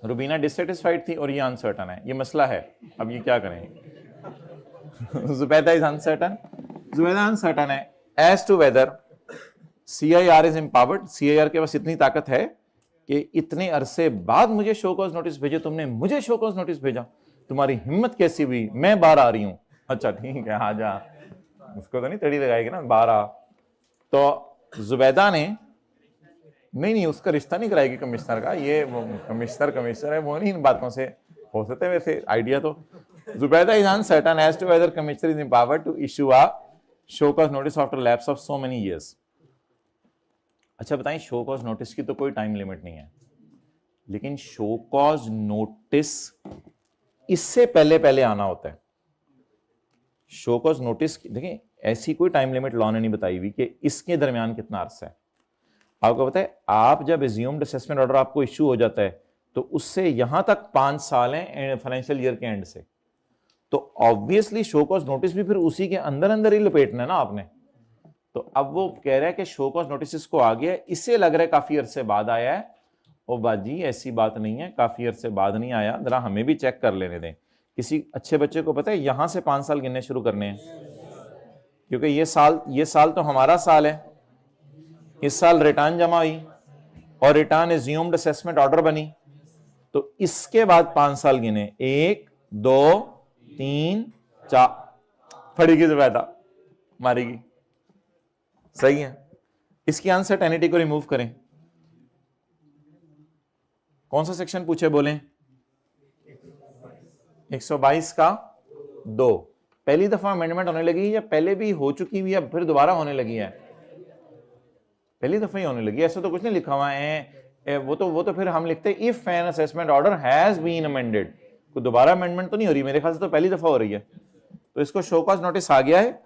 Rubina dissatisfied थी और ये अनसर्टन है, ये मसला है। अब ये क्या करें? Zubaida is uncertain. Zubaida uncertain है as to whether CIR is empowered. CIR के पास इतनी ताकत है कि इतने अरसे बाद मुझे शो कॉज नोटिस भेजे, तुमने मुझे शो कॉज नोटिस भेजा, तुम्हारी हिम्मत कैसी हुई? मैं बाहर आ रही हूं। अच्छा ठीक है, आ जा, उसको तो नहीं तड़ी लगाएगी ना, बाहर आ। तो जुबैदा ने नहीं, उसका रिश्ता नहीं कराएगी कमिश्नर का। ये कमिश्नर है, वो नहीं इन बातों से हो सकते वैसे आइडिया। तो Zubaida is uncertain as to whether commissioner is empowered to issue a show cause notice after lapse of so many years. अच्छा बताएं, शो कॉज नोटिस की तो कोई टाइम लिमिट नहीं है, लेकिन शो कॉज नोटिस इससे पहले पहले आना होता है। शो कॉज नोटिस देखिए, ऐसी कोई टाइम लिमिट लॉ ने नहीं बताई हुई कि इसके दरमियान कितना अरसा है। आपको पता है, आप जब एज्यूम्ड असेसमेंट ऑर्डर आपको इश्यू हो जाता है तो उससे यहां तक 5 साल है फाइनेंशियल ईयर के एंड से, तो ऑब्वियसली शो कॉज नोटिस भी फिर उसी के अंदर अंदर ही लपेटना है ना आपने। तो अब वो कह रहा है कि शो कॉज नोटिस इसको आ गया, इससे लग रहा है काफी अरसे बाद आया है। ओ बाजी ऐसी बात नहीं है, काफी अरसे बाद नहीं आया, जरा हमें भी चेक कर लेने दें। किसी अच्छे बच्चे को पता है यहां से 5 साल गिनने शुरू करने हैं, क्योंकि ये साल तो हमारा साल है। इस साल रिटर्न जमा हुई और रिटर्न एज्यूम्ड असेसमेंट ऑर्डर बनी, तो इसके बाद 5 साल गिने, 1 2 3 4 फड़ेगी जुबैदा, मारेगी। सही है। इसकी अनसर्टेनिटी को रिमूव करें। कौन सा सेक्शन पूछे बोले? 122 का 2। पहली दफा अमेंडमेंट होने लगी या पहले भी हो चुकी हुई है फिर दोबारा होने लगी है? पहली दफा ही होने लगी। ऐसा तो कुछ नहीं लिखा हुआ है, वो तो फिर हम लिखते हैं if an assessment order has been amended. कोई दोबारा अमेंडमेंट तो नहीं हो रही, मेरे ख्याल से तो पहली दफा हो रही है। तो इसको शो कॉज नोटिस आ गया है।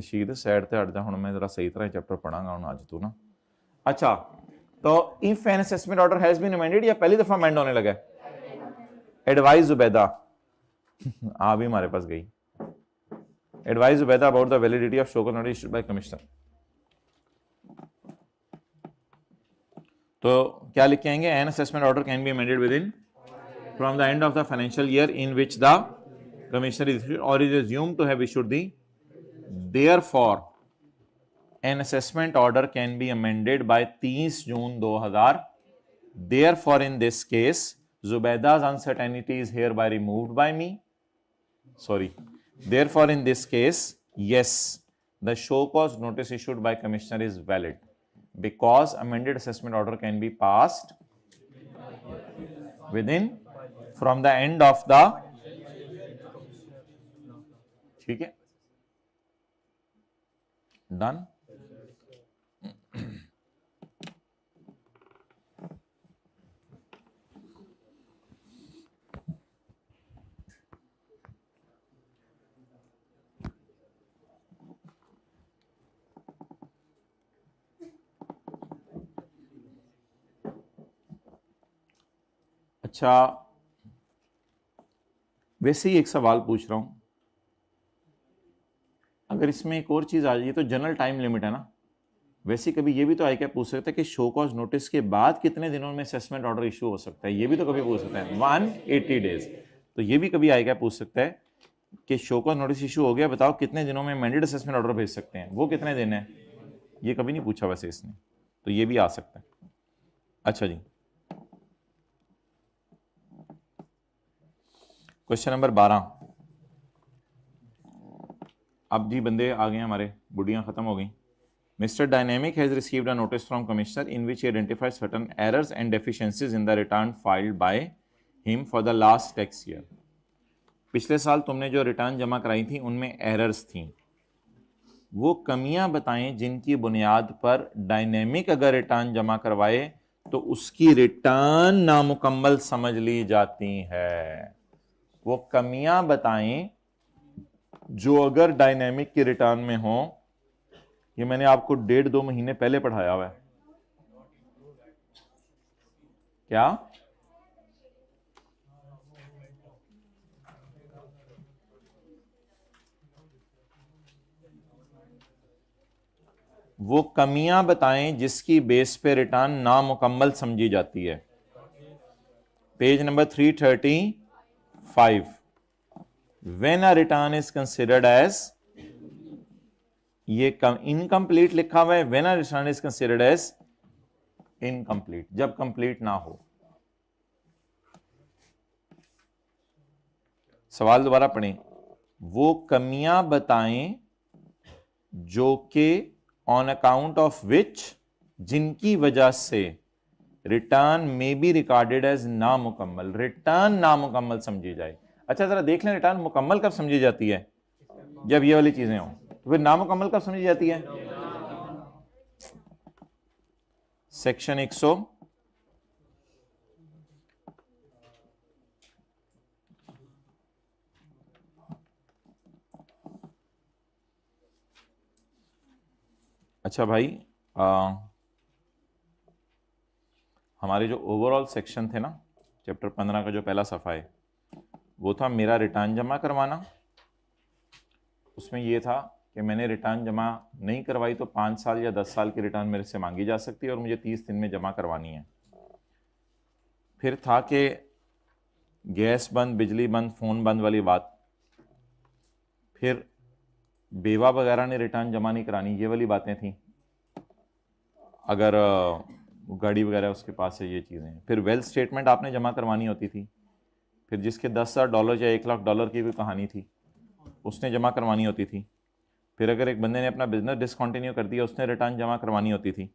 शीद साइड ते हट जा, हुण मैं जरा सही तरह चैप्टर पढ़ांगा हुण अज तू ना। अच्छा, तो if an assessment order has been amended या पहली दफा अमेंड होने लगा? एडवाइस जुबैदा। आ भी हमारे पास गई। Advise Zubaida about the validity of show cause notice issued by commissioner. तो क्या लिख के आएंगे, an assessment order can be amended within from the end of the financial year in which the commissioner is और is assumed to have issued the, therefore an assessment order can be amended by 30 June 2000। therefore in this case Zubaida's uncertainty is hereby removed by me, sorry, therefore in this case yes, the show cause notice issued by commissioner is valid because amended assessment order can be passed within from the end of the, ठीक है, डन। अच्छा, वैसे ही एक सवाल पूछ रहा हूं, अगर इसमें एक और चीज आ जाए तो जनरल टाइम लिमिट है ना, वैसे कभी ये भी तो आई क्या पूछ सकता है कि शो कॉज नोटिस के बाद कितने दिनों में असेसमेंट ऑर्डर इशू हो सकता है, ये भी तो कभी पूछ सकता है 180 डेज। तो ये भी कभी आई क्या पूछ सकता है कि शो कॉज नोटिस इशू हो गया, बताओ कितने दिनों में अमेंडेड असेसमेंट ऑर्डर भेज सकते हैं, वो कितने दिन है, ये कभी नहीं पूछा वैसे इसने, तो ये भी आ सकता है। अच्छा जी, क्वेश्चन नंबर 12। अब जी बंदे आ गए हमारे, बुढ़ियां खत्म हो गई। Mister dynamic has received a notice from commissioner in which he identified certain errors and deficiencies in the return filed by him for the last tax year. पिछले साल तुमने जो रिटर्न जमा कराई थी उनमें एरर्स थी, वो कमियां बताएं जिनकी बुनियाद पर डायनेमिक अगर रिटर्न जमा करवाए तो उसकी रिटर्न नामुकम्मल समझ ली जाती है। वो कमियां बताएं जो अगर डायनेमिक की रिटर्न में हो, ये मैंने आपको 1.5-2 महीने पहले पढ़ाया हुआ है। क्या वो कमियां बताएं जिसकी बेस पे रिटर्न नामुकम्मल समझी जाती है। Page number 335। When a return is considered as, ये इनकम्प्लीट लिखा हुआ है, when a return is considered as incomplete, जब कंप्लीट ना हो। सवाल दोबारा पढ़ें, वो कमियां बताएं जो कि ऑन अकाउंट ऑफ विच, जिनकी वजह से रिटर्न में बी रिकॉर्डेड एज नामुकम्मल, रिटर्न नामुकम्मल समझी जाए। अच्छा जरा देख लें, रिटर्न मुकम्मल कब समझी जाती है, जब ये वाली चीजें हों, तो फिर नामुकम्मल कब समझी जाती है। सेक्शन 100 अच्छा भाई, हमारे जो ओवरऑल सेक्शन थे ना, चैप्टर 15 का जो पहला सफ़ा है वो था मेरा रिटर्न जमा करवाना। उसमें ये था कि मैंने रिटर्न जमा नहीं करवाई तो 5 साल या 10 साल की रिटर्न मेरे से मांगी जा सकती है और मुझे 30 दिन में जमा करवानी है। फिर था कि गैस बंद, बिजली बंद, फ़ोन बंद वाली बात। फिर बेवा वगैरह ने रिटर्न जमा नहीं करानी, ये वाली बातें थी, अगर गाड़ी वगैरह उसके पास है, ये चीज़ें। फिर वेल्थ स्टेटमेंट आपने जमा करवानी होती थी। फिर जिसके $10,000 या $1,00,000 की भी कहानी थी उसने जमा करवानी होती थी। फिर अगर एक बंदे ने अपना बिजनेस डिसकंटिन्यू कर दिया उसने रिटर्न जमा करवानी होती थी।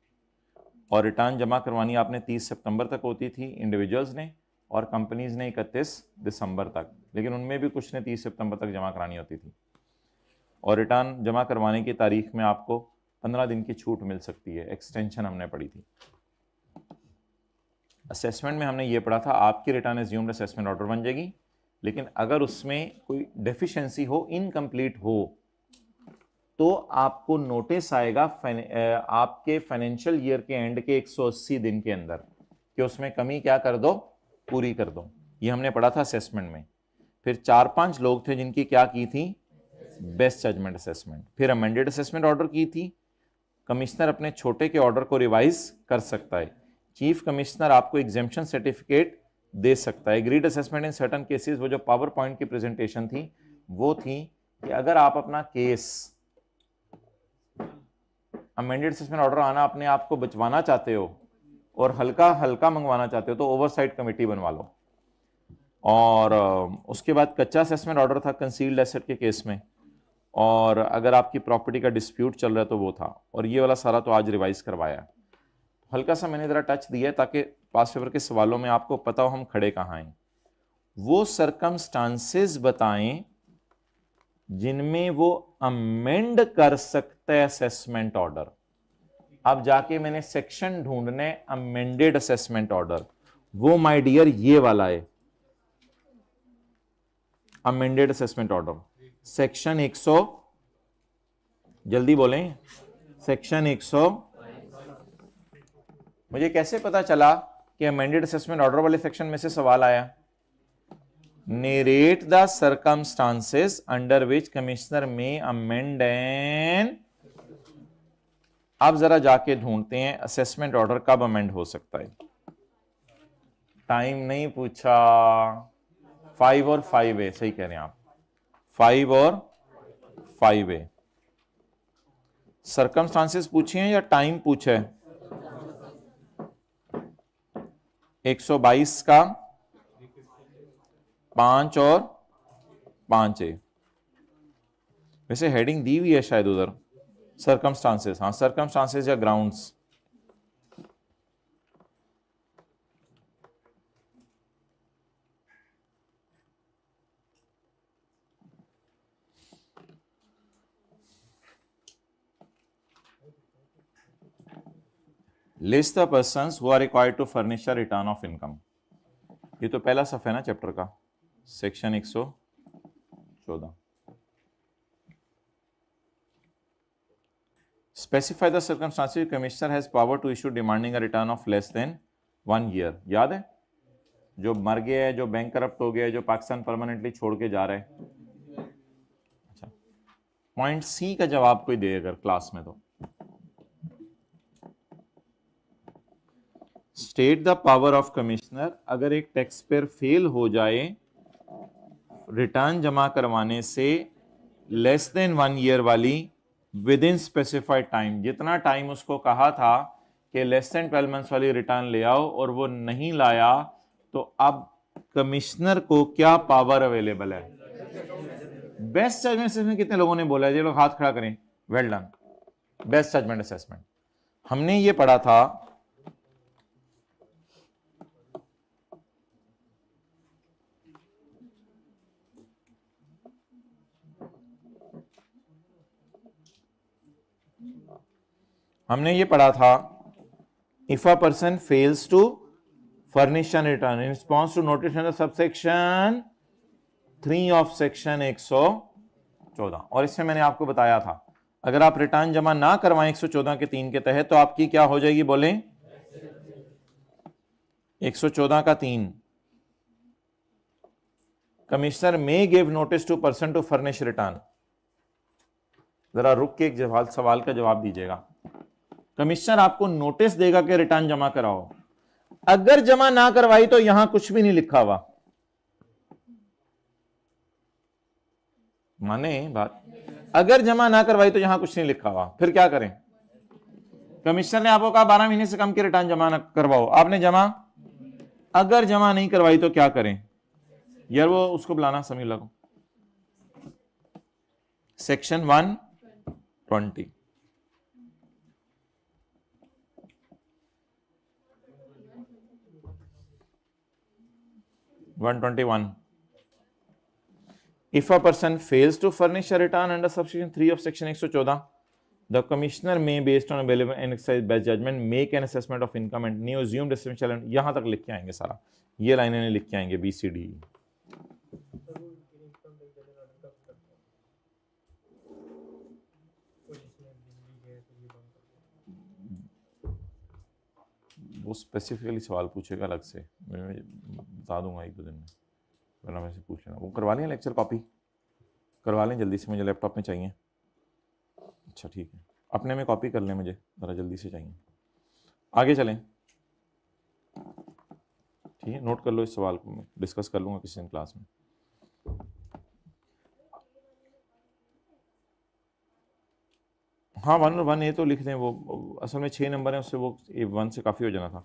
और रिटर्न जमा करवानी आपने 30 सितंबर तक होती थी इंडिविजुअल्स ने, और कंपनीज़ ने 31 दिसंबर तक, लेकिन उनमें भी कुछ ने 30 सितंबर तक जमा करानी होती थी। और रिटर्न जमा करवाने की तारीख में आपको 15 दिन की छूट मिल सकती है, एक्सटेंशन हमने पढ़ी थी। असेसमेंट में हमने ये पढ़ा था आपकी रिटर्न एज्यूम्ड असेसमेंट ऑर्डर बन जाएगी, लेकिन अगर उसमें कोई डेफिशिएंसी हो, इनकम्प्लीट हो, तो आपको नोटिस आएगा आपके फाइनेंशियल ईयर के एंड के 180 दिन के अंदर कि उसमें कमी क्या कर दो, पूरी कर दो। ये हमने पढ़ा था असेसमेंट में। फिर 4-5 लोग थे जिनकी क्या की थी, बेस्ट जजमेंट असेसमेंट। फिर अमेंडेड असेसमेंट ऑर्डर की थी, कमिश्नर अपने छोटे के ऑर्डर को रिवाइज कर सकता है। चीफ कमिश्नर आपको एग्जेम्पशन सर्टिफिकेट दे सकता है। Agreed assessment in certain cases, वो जो पावर पॉइंट की प्रेजेंटेशन थी वो थी कि अगर आप अपना केस अमेंडेड असेसमेंट ऑर्डर आना अपने आप को बचवाना चाहते हो और हल्का हल्का मंगवाना चाहते हो तो ओवरसाइट कमेटी बनवा लो। और उसके बाद कच्चा असेसमेंट ऑर्डर था कंसील्ड एसेट के केस में, और अगर आपकी प्रॉपर्टी का डिस्प्यूट चल रहा है तो वो था, और ये वाला सारा तो आज रिवाइज करवाया। हल्का सा मैंने जरा टच दिया ताकि पास पेपर के सवालों में आपको पता हो हम खड़े कहाँ हैं। वो सरकमस्टांसेस बताएं जिनमें वो अमेंड कर सकता है असेसमेंट ऑर्डर। अब जाके मैंने सेक्शन ढूंढने अमेंडेड असेसमेंट ऑर्डर, वो माय डियर ये वाला है अमेंडेड असेसमेंट ऑर्डर, सेक्शन 100, जल्दी बोलें, सेक्शन 100। मुझे कैसे पता चला कि अमेंडेड असेसमेंट ऑर्डर वाले सेक्शन में से सवाल आया? Narrate the circumstances under which commissioner में अमेंड एन। अब जरा जाके ढूंढते हैं असेसमेंट ऑर्डर कब अमेंड हो सकता है। टाइम नहीं पूछा, 5 और 5A सही कह रहे हैं आप, 5 और 5A। सर्कमस्टांसेस पूछे हैं या टाइम पूछे? 122 का 5 और 5A। वैसे हेडिंग दी हुई है शायद उधर, सर्कमस्टांसेस, हाँ सर्कमस्टांसेस या grounds. List the persons who are required to furnish a return of income. ये तो पहला सफ़ा है ना चैप्टर का, section 114। Specify the circumstances commissioner has power to issue demanding a return of less than 1 year. याद है, जो मर गया है, जो बैंक करप्ट हो गया है, जो पाकिस्तान परमानेंटली छोड़ के जा रहा है। अच्छा, पॉइंट सी का जवाब कोई दे अगर क्लास में तो। State the power of commissioner, अगर एक टैक्स पेयर फेल हो जाए रिटर्न जमा करवाने से लेस देन 1 ईयर वाली विद इन स्पेसिफाइड टाइम, जितना टाइम उसको कहा था कि लेस देन 12 मंथ्स वाली रिटर्न ले आओ और वो नहीं लाया, तो अब कमिश्नर को क्या पावर अवेलेबल है? बेस्ट जजमेंट असेसमेंट कितने लोगों ने बोला है? ये लोग हाथ खड़ा करें, well done. Best judgement assessment हमने ये पढ़ा था, हमने ये पढ़ा था, if a person fails to furnish an return in response to notice under subsection 3 of section 114। और इसमें मैंने आपको बताया था अगर आप रिटर्न जमा ना करवाएं 114 के 3 के तहत तो आपकी क्या हो जाएगी? बोलें 114 का 3, commissioner may give notice to person to furnish return. जरा रुक के एक सवाल का जवाब दीजिएगा। कमिश्नर आपको नोटिस देगा कि रिटर्न जमा कराओ, अगर जमा ना करवाई तो यहां कुछ भी नहीं लिखा हुआ, माने बात, अगर जमा ना करवाई तो यहां कुछ नहीं लिखा हुआ, फिर क्या करें? कमिश्नर ने आपको कहा 12 महीने से कम की रिटर्न जमा ना करवाओ, आपने जमा, अगर जमा नहीं करवाई तो क्या करें? यार वो उसको बुलाना समीर लगो, section 120। If a person fails to furnish a return under subsection 3 of section 114, the commissioner may, based on available and exercise best judgment, make an assessment of income and new assumed distribution challenge। यहां तक लिख के आएंगे सारा, ये लाइनें नहीं लिख के आएंगे BCD। वो स्पेसिफिकली सवाल पूछेगा अलग से, मैं बता दूंगा 1-2 दिन में, वरना मैं से पूछ लेना। वो करवा लिया लेक्चर कॉपी? करवा लें जल्दी से, मुझे लैपटॉप में चाहिए। अच्छा ठीक है, अपने में कॉपी कर लें, मुझे ज़रा जल्दी से चाहिए। आगे चलें, ठीक है, नोट कर लो इस सवाल को, मैं डिस्कस कर लूँगा किसी दिन क्लास में। हाँ 1 ये तो लिख दें, वो असल में 6 नंबर है, उससे वो 1 से काफ़ी हो जाना था।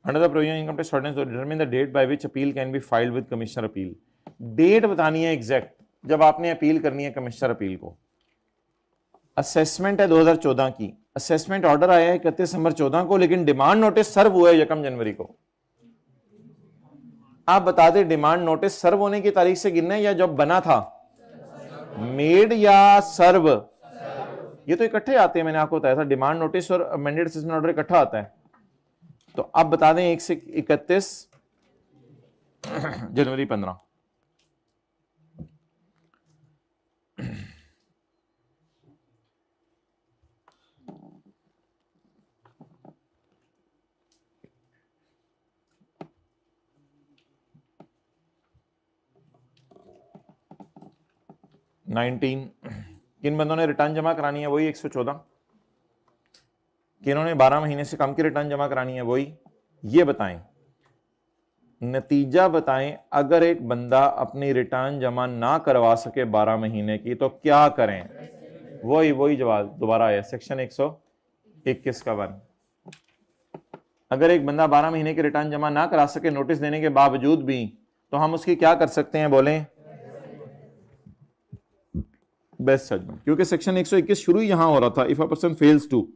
Under the provision income tax ordinance determine the date by which appeal can be filed with commissioner appeal. Date बतानी है एग्जैक्ट जब आपने अपील करनी है कमिश्नर अपील को। असेसमेंट है 2014 की, असेसमेंट ऑर्डर आया है 31 दिसंबर 14 को, लेकिन डिमांड नोटिस सर्व हुआ है 1 जनवरी को। आप बता दें डिमांड नोटिस सर्व होने की तारीख से गिनना है या जब बना था, मेड या सर्व? ये तो इकट्ठे आते हैं, मैंने आपको बताया था, डिमांड नोटिस और अमेंडेड असेसमेंट ऑर्डर इकट्ठा आता है। तो अब बता दें 1 से 31 जनवरी 15। किन बंदों ने रिटर्न जमा करानी है? वही 114। किन्होंने 12 महीने से कम की रिटर्न जमा करानी है? वही। ये बताएं, नतीजा बताएं, अगर एक बंदा अपनी रिटर्न जमा ना करवा सके 12 महीने की तो क्या करें? वही जवाब दोबारा आया, सेक्शन 121 का 1। अगर एक बंदा 12 महीने की रिटर्न जमा ना करा सके नोटिस देने के बावजूद भी, तो हम उसकी क्या कर सकते हैं? बोलें, बेस्ट जजमेंट, क्योंकि सेक्शन 121 शुरू ही यहां हो रहा था, if a person fails to.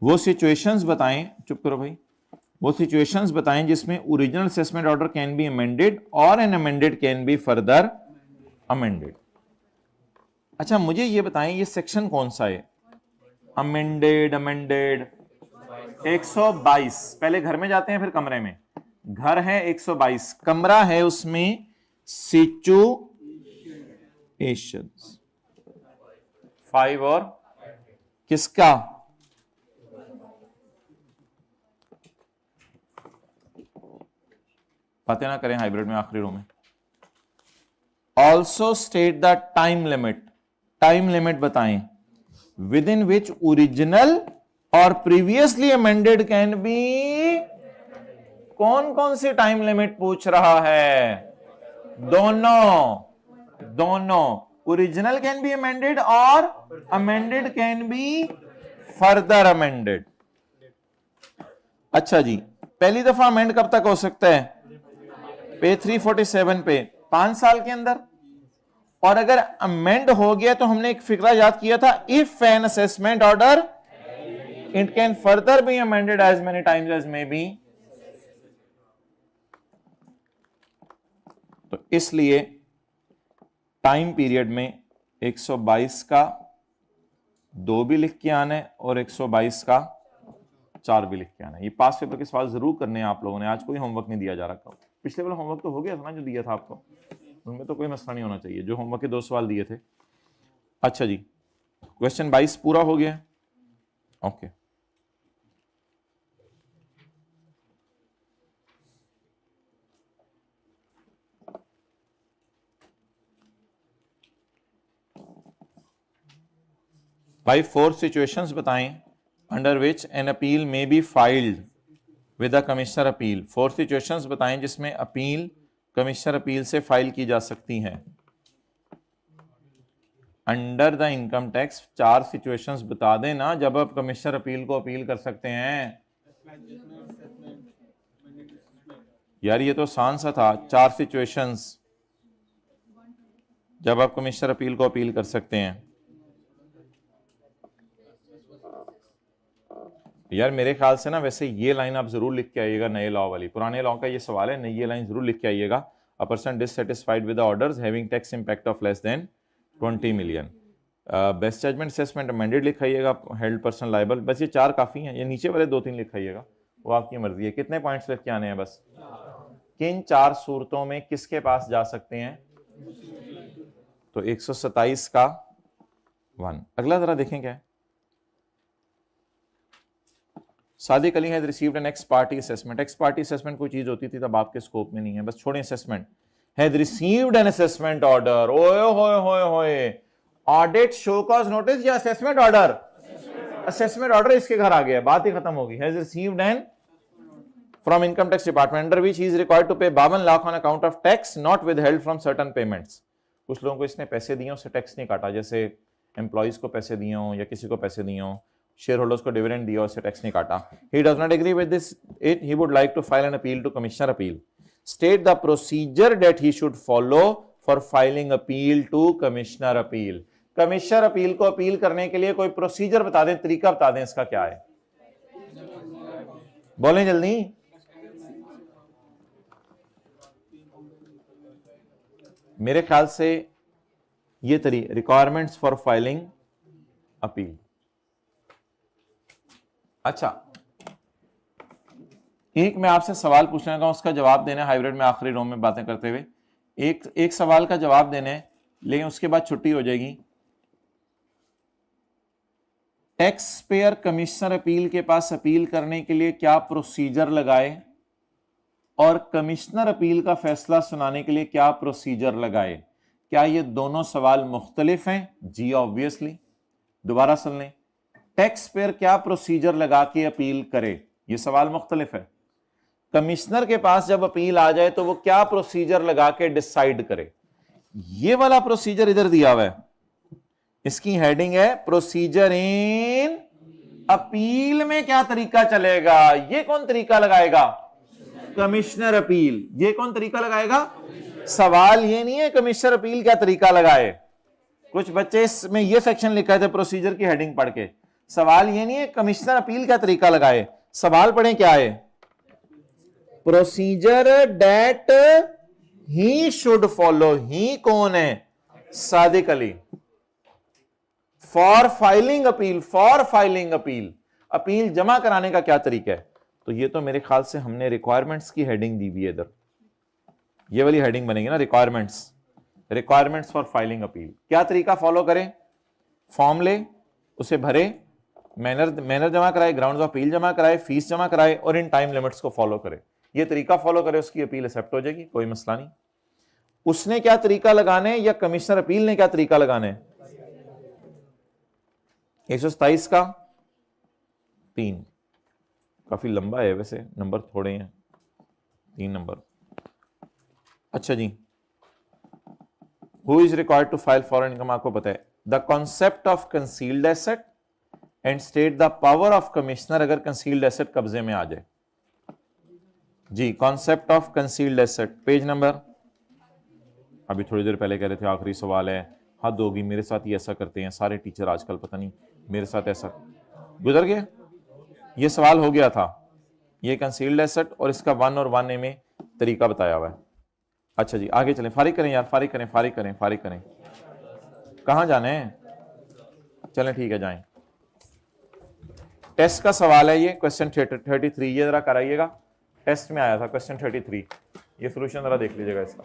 वो सिचुएशंस बताएं, चुप करो भाई, वो सिचुएशंस बताएं जिसमें original assessment order can be amended और an amended can be further amended. अच्छा मुझे ये बताएं, ये सेक्शन कौन सा है? अमेंडेड 122। पहले घर में जाते हैं फिर कमरे में। घर है 122, कमरा है उसमें सिचुएशंस 5 और किसका? बातें ना करें हाइब्रिड में, आखिरी रो में। Also state the time limit, time limit बताएं विद इन विच ओरिजिनल और प्रीवियसली अमेंडेड कैन बी। कौन कौन सी टाइम लिमिट पूछ रहा है? दोनों ओरिजिनल कैन बी अमेंडेड और amended can be further amended. अच्छा जी, पहली दफा अमेंड कब तक हो सकता है? पे 347 पे 5 साल के अंदर। और अगर अमेंड हो गया तो हमने एक फिक्रा याद किया था, if an assessment order it can further be amended as many times as may be. तो इसलिए टाइम पीरियड में 122 का 2 भी लिख के आना है और 122 का 4 भी लिख के आना है। ये पास पेपर के सवाल जरूर करने हैं आप लोगों ने, आज कोई होमवर्क नहीं दिया जा रहा। पिछले वाला होमवर्क तो हो गया था ना जो दिया था आपको, उनमें तो कोई मसला नहीं होना चाहिए, जो होमवर्क के 2 सवाल दिए थे। अच्छा जी, क्वेश्चन 22 पूरा हो गया। ओके, भाई 4 सिचुएशंस बताएं under which an appeal may be filed with a commissioner appeal. 4 situations बताएं जिसमें अपील कमिश्नर अपील से फाइल की जा सकती हैं under the income tax. 4 situations बता दें ना जब आप कमिश्नर अपील को अपील कर सकते हैं। यार ये तो आसान सा था, 4 सिचुएशंस जब आप कमिश्नर अपील को अपील कर सकते हैं। यार मेरे ख्याल से ना वैसे ये लाइन आप जरूर लिख के आइएगा, नए लॉ वाली। पुराने लॉ का ये सवाल है, नई ये लाइन जरूर लिख के आइएगा। A person dissatisfied with the orders having tax impact of less than 20 million. Best judgement assessment amended लिखाइएगा, हेल्ड पर्सन लायबल। बस ये 4 काफी हैं, ये नीचे वाले 2-3 लिखाइएगा, वो आपकी मर्जी है। कितने पॉइंट्स लिख के आने हैं? बस किन 4 सूरतों में किसके पास जा सकते हैं? तो 127 का 1। अगला जरा देखें क्या है। Sadiq Ali has received an x party assessment. X party assessment कोई चीज होती थी तब आपके स्कोप में नहीं है, बस छोड़े assessment. Has received an assessment order, ओए होए होए होए, ऑडिट शो कॉज नोटिस या असेसमेंट ऑर्डर? असेसमेंट ऑर्डर इसके घर आ गया, बात ही खत्म होगी। Has received an from income tax department under which he is required to pay 52 lakh on account of tax not withheld from certain payments। कुछ लोगों को इसने पैसे दिए उससे टैक्स नहीं काटा, जैसे एम्प्लॉइज को पैसे दिए हों या किसी को पैसे दिए हों, शेयर होल्डर्स को डिविडेंड दिया, उससे टैक्स नहीं काटा। He does not agree with this, he would like to file an appeal to commissioner appeal। State the procedure that he should follow for filing appeal to commissioner appeal। Commissioner appeal को अपील करने के लिए कोई प्रोसीजर बता दें, तरीका बता दें, इसका क्या है? बोलें जल्दी। मेरे ख्याल से ये रिक्वायरमेंट्स फॉर फाइलिंग अपील। अच्छा, एक मैं आपसे सवाल पूछने लगा, उसका जवाब देना हाइब्रिड में आखिरी रो में बातें करते हुए। एक सवाल का जवाब देना है, लेकिन उसके बाद छुट्टी हो जाएगी। टैक्स पेयर कमिश्नर अपील के पास अपील करने के लिए क्या प्रोसीजर लगाए और कमिश्नर अपील का फैसला सुनाने के लिए क्या प्रोसीजर लगाए? क्या ये दोनों सवाल मुख्तलिफ हैं? जी ऑब्वियसली। दोबारा सुन लें, टैक्स पेयर क्या प्रोसीजर लगा के अपील करे, ये सवाल मुख्तलिफ है। कमिश्नर के पास जब अपील आ जाए तो वो क्या प्रोसीजर लगा के डिसाइड करे, ये वाला प्रोसीजर इधर दिया हुआ है, इसकी हेडिंग है प्रोसीजर इन अपील में क्या तरीका चलेगा। ये कौन तरीका लगाएगा? Commissioner appeal. ये कौन तरीका लगाएगा? सवाल ये नहीं है कमिश्नर अपील क्या तरीका लगाए। कुछ बच्चे इसमें ये सेक्शन लिखा थे प्रोसीजर की हेडिंग पढ़ के, सवाल ये नहीं है कमिश्नर अपील क्या तरीका लगाए, सवाल पढ़ें क्या है? Procedure that he should follow. He कौन है? Sadiq Ali. For filing appeal, for filing appeal, appeal जमा कराने का क्या तरीका है? तो ये तो मेरे ख्याल से हमने रिक्वायरमेंट्स की हेडिंग दी हुई है इधर, ये वाली हेडिंग बनेगी ना, requirements, requirements for filing appeal. क्या तरीका फॉलो करें? फॉर्म ले, उसे भरे, मैनर जमा कराए, ग्राउंड्स ऑफ अपील जमा कराए, फीस जमा कराए और इन टाइम लिमिट्स को फॉलो करे। ये तरीका फॉलो करे, उसकी अपील एक्सेप्ट हो जाएगी, कोई मसला नहीं। उसने क्या तरीका लगाने या कमिश्नर अपील ने क्या तरीका लगाने? 127 का 3, काफी लंबा है वैसे, नंबर थोड़े हैं, 3 नंबर। अच्छा जी, who is required to file foreign income, आपको पता है। The concept of concealed asset and state the power of commissioner अगर कंसील्ड एसेट कब्जे में आ जाए। जी, concept of concealed asset, page number, अभी थोड़ी देर पहले कह रहे थे आखिरी सवाल है, हद होगी, मेरे साथ ही ऐसा करते हैं सारे टीचर आजकल, पता नहीं मेरे साथ ऐसा गुजर गया। ये सवाल हो गया था, ये कंसील्ड एसेट और इसका 1 और 1A में तरीका बताया हुआ है। अच्छा जी, आगे चलें, फारिग करें यार, फारिग करें, फारिग करें, फारिग करें। कहां जाने हैं? चलें ठीक है, जाएं। टेस्ट का सवाल है ये, क्वेश्चन 33, ये जरा कराइएगा, टेस्ट में आया था क्वेश्चन 33, ये सोल्यूशन जरा देख लीजिएगा इसका।